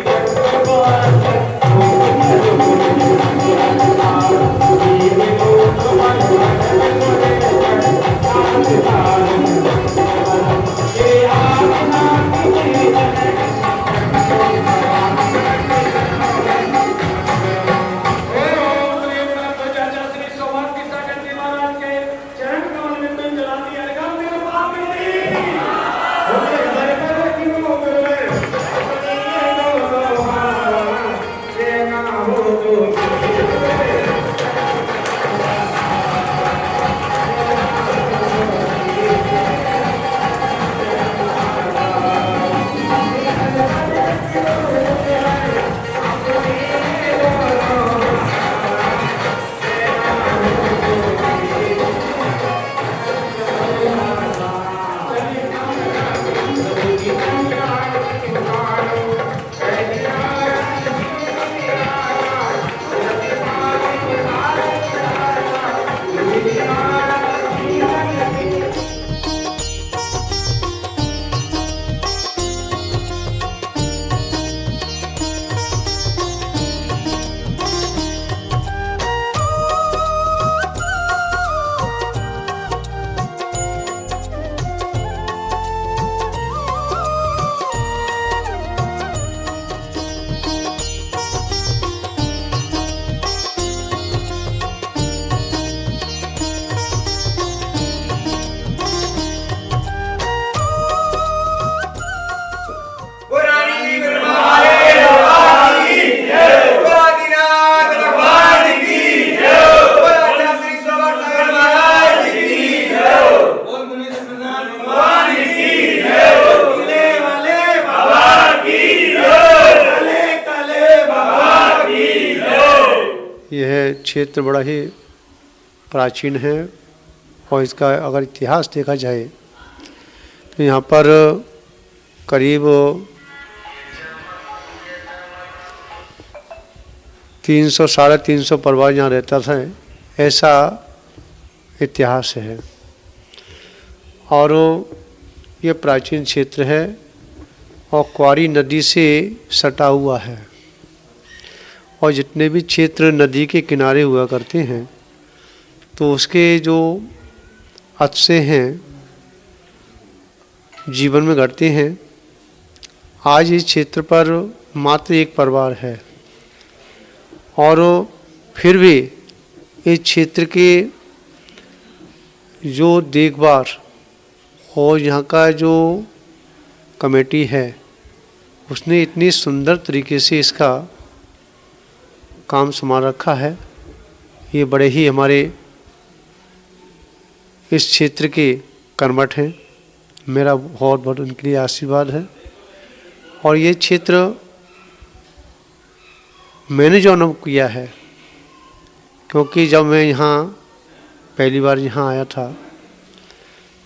यह क्षेत्र बड़ा ही प्राचीन है और इसका अगर इतिहास देखा जाए तो यहाँ पर करीब 300 साढ़े 300 परिवार यहाँ रहता था, ऐसा इतिहास है। और ये प्राचीन क्षेत्र है और क्वारी नदी से सटा हुआ है और जितने भी क्षेत्र नदी के किनारे हुआ करते हैं तो उसके जो हादसे हैं जीवन में घटते हैं। आज इस क्षेत्र पर मात्र एक परिवार है और फिर भी इस क्षेत्र के जो देखभाल और यहाँ का जो कमेटी है उसने इतनी सुंदर तरीके से इसका काम संभाल रखा है। ये बड़े ही हमारे इस क्षेत्र के कर्मठ हैं। मेरा बहुत बहुत उनके लिए आशीर्वाद है। और ये क्षेत्र मैंने जो अनुभव किया है, क्योंकि जब मैं यहाँ पहली बार यहाँ आया था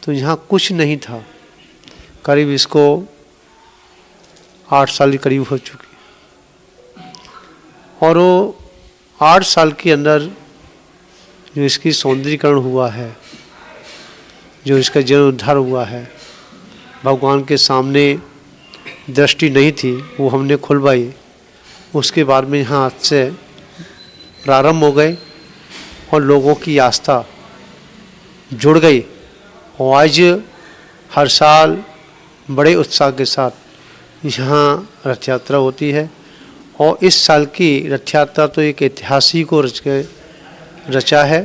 तो यहाँ कुछ नहीं था। करीब इसको 8 साल के करीब हो चुकी और वो 8 साल के अंदर जो इसकी सौंदर्यीकरण हुआ है, जो इसका जीर्णोद्धार हुआ है, भगवान के सामने दृष्टि नहीं थी वो हमने खुलवाई। उसके बाद में यहाँ हाथ से प्रारंभ हो गए और लोगों की आस्था जुड़ गई और आज हर साल बड़े उत्साह के साथ यहाँ रथ यात्रा होती है। और इस साल की रथ यात्रा तो एक ऐतिहासिक को रचा है,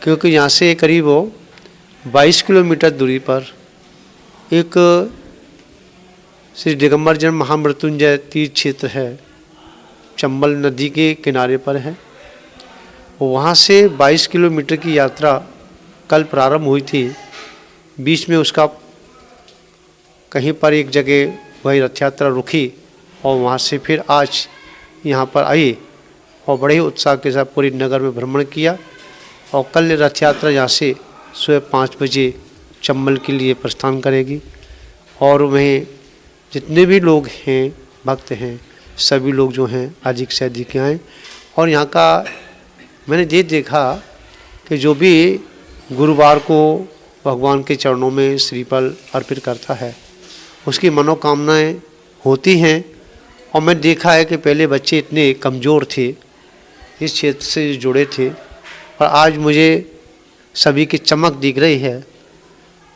क्योंकि यहाँ से करीब 22 किलोमीटर दूरी पर एक श्री दिगंबर जन महामृत्युंजय तीर्थ क्षेत्र है, चंबल नदी के किनारे पर है। वहाँ से 22 किलोमीटर की यात्रा कल प्रारंभ हुई थी। बीच में उसका कहीं पर एक जगह वही रथ यात्रा रुकी और वहाँ से फिर आज यहाँ पर आई और बड़े ही उत्साह के साथ पूरी नगर में भ्रमण किया। और कल रथ यात्रा यहाँ से सुबह 5 बजे चंबल के लिए प्रस्थान करेगी। और वहीं जितने भी लोग हैं, भक्त हैं, सभी लोग जो हैं अधिक से अधिक आएँ। और यहाँ का मैंने ये देखा कि जो भी गुरुवार को भगवान के चरणों में श्रीफल अर्पित करता है उसकी मनोकामनाएं होती हैं। और मैं देखा है कि पहले बच्चे इतने कमज़ोर थे, इस क्षेत्र से जुड़े थे, और आज मुझे सभी की चमक दिख रही है,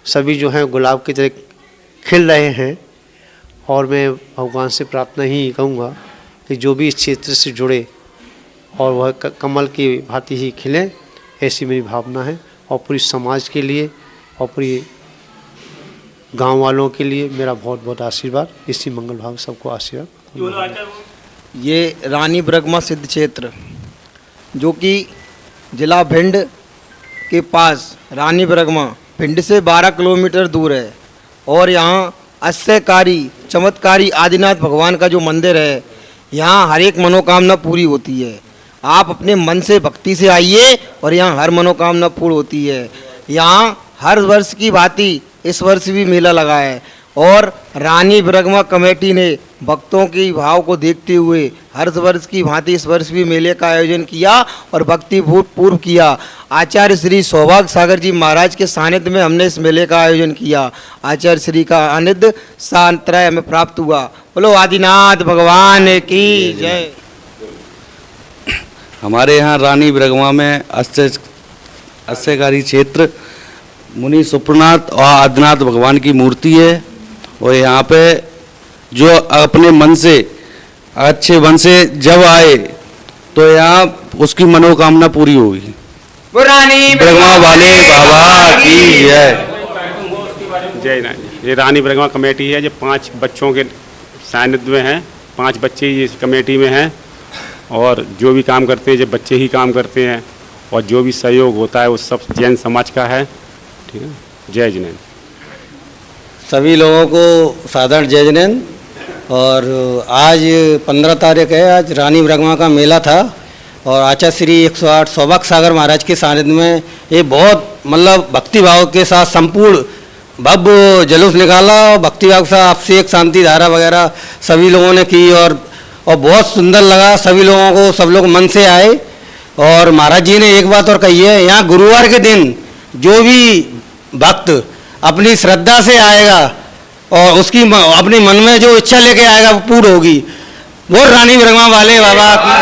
सभी जो हैं गुलाब की तरह खिल रहे हैं। और मैं भगवान से प्रार्थना ही कहूँगा कि जो भी इस क्षेत्र से जुड़े और वह कमल की भांति ही खिलें, ऐसी मेरी भावना है। और पूरी समाज के लिए और पूरी गांव वालों के लिए मेरा बहुत बहुत आशीर्वाद। इसी मंगल भाव सबको आशीर्वाद। ये रानी ब्रह्मा सिद्ध क्षेत्र जो कि जिला भिंड के पास रानी ब्रह्मा भिंड से 12 किलोमीटर दूर है। और यहाँ आश्चर्यकारी चमत्कारी आदिनाथ भगवान का जो मंदिर है, यहाँ हर एक मनोकामना पूरी होती है। आप अपने मन से भक्ति से आइए और यहाँ हर मनोकामना पूर्ण होती है। यहाँ हर वर्ष की भांति इस वर्ष भी मेला लगा है और रानी ब्रह्मा कमेटी ने भक्तों की भाव को देखते हुए हर वर्ष की भांति इस वर्ष भी मेले का आयोजन किया और भक्ति पूर्व किया। आचार्य श्री सौभाग्य सागर जी महाराज के सानिध्य में हमने इस मेले का आयोजन किया। आचार्य श्री का सानिध्य सांतराय हमें प्राप्त हुआ। बोलो आदिनाथ भगवान की जय। हमारे यहाँ रानी ब्रह्मा में आश्चर्यकारी क्षेत्र मुनि सुप्रनाथ और आदिनाथ भगवान की मूर्ति है। और यहाँ पे जो अपने मन से अच्छे मन से जब आए तो यहाँ उसकी मनोकामना पूरी होगी। रानी ब्रह्मा वाले बाबा की जय। जय रानी। ये रानी ब्रह्मा कमेटी है जो 5 बच्चों के सानिध्य में है। 5 बच्चे इस कमेटी में हैं और जो भी काम करते हैं जो बच्चे ही काम करते हैं और जो भी सहयोग होता है वो सब जैन समाज का है। ठीक है, जय जिनेन्द्र। सभी लोगों को साधारण जय जिनेन्द्र। और आज 15 तारीख है, आज रानी ब्रह्मा का मेला था और आचार्य श्री 108 सौभाग्य सागर महाराज के सानिध्य में ये बहुत मतलब भक्तिभाव के साथ संपूर्ण भव्य जुलूस निकाला और भक्तिभाव के साथ आपसे एक शांति धारा वगैरह सभी लोगों ने की और बहुत सुंदर लगा सभी लोगों को। सब लोग मन से आए। और महाराज जी ने एक बात और कही है, यहाँ गुरुवार के दिन जो भी भक्त अपनी श्रद्धा से आएगा और उसकी अपने मन में जो इच्छा लेके आएगा वो पूर्ण होगी। वो रानी ब्रह्मा वाले बाबा की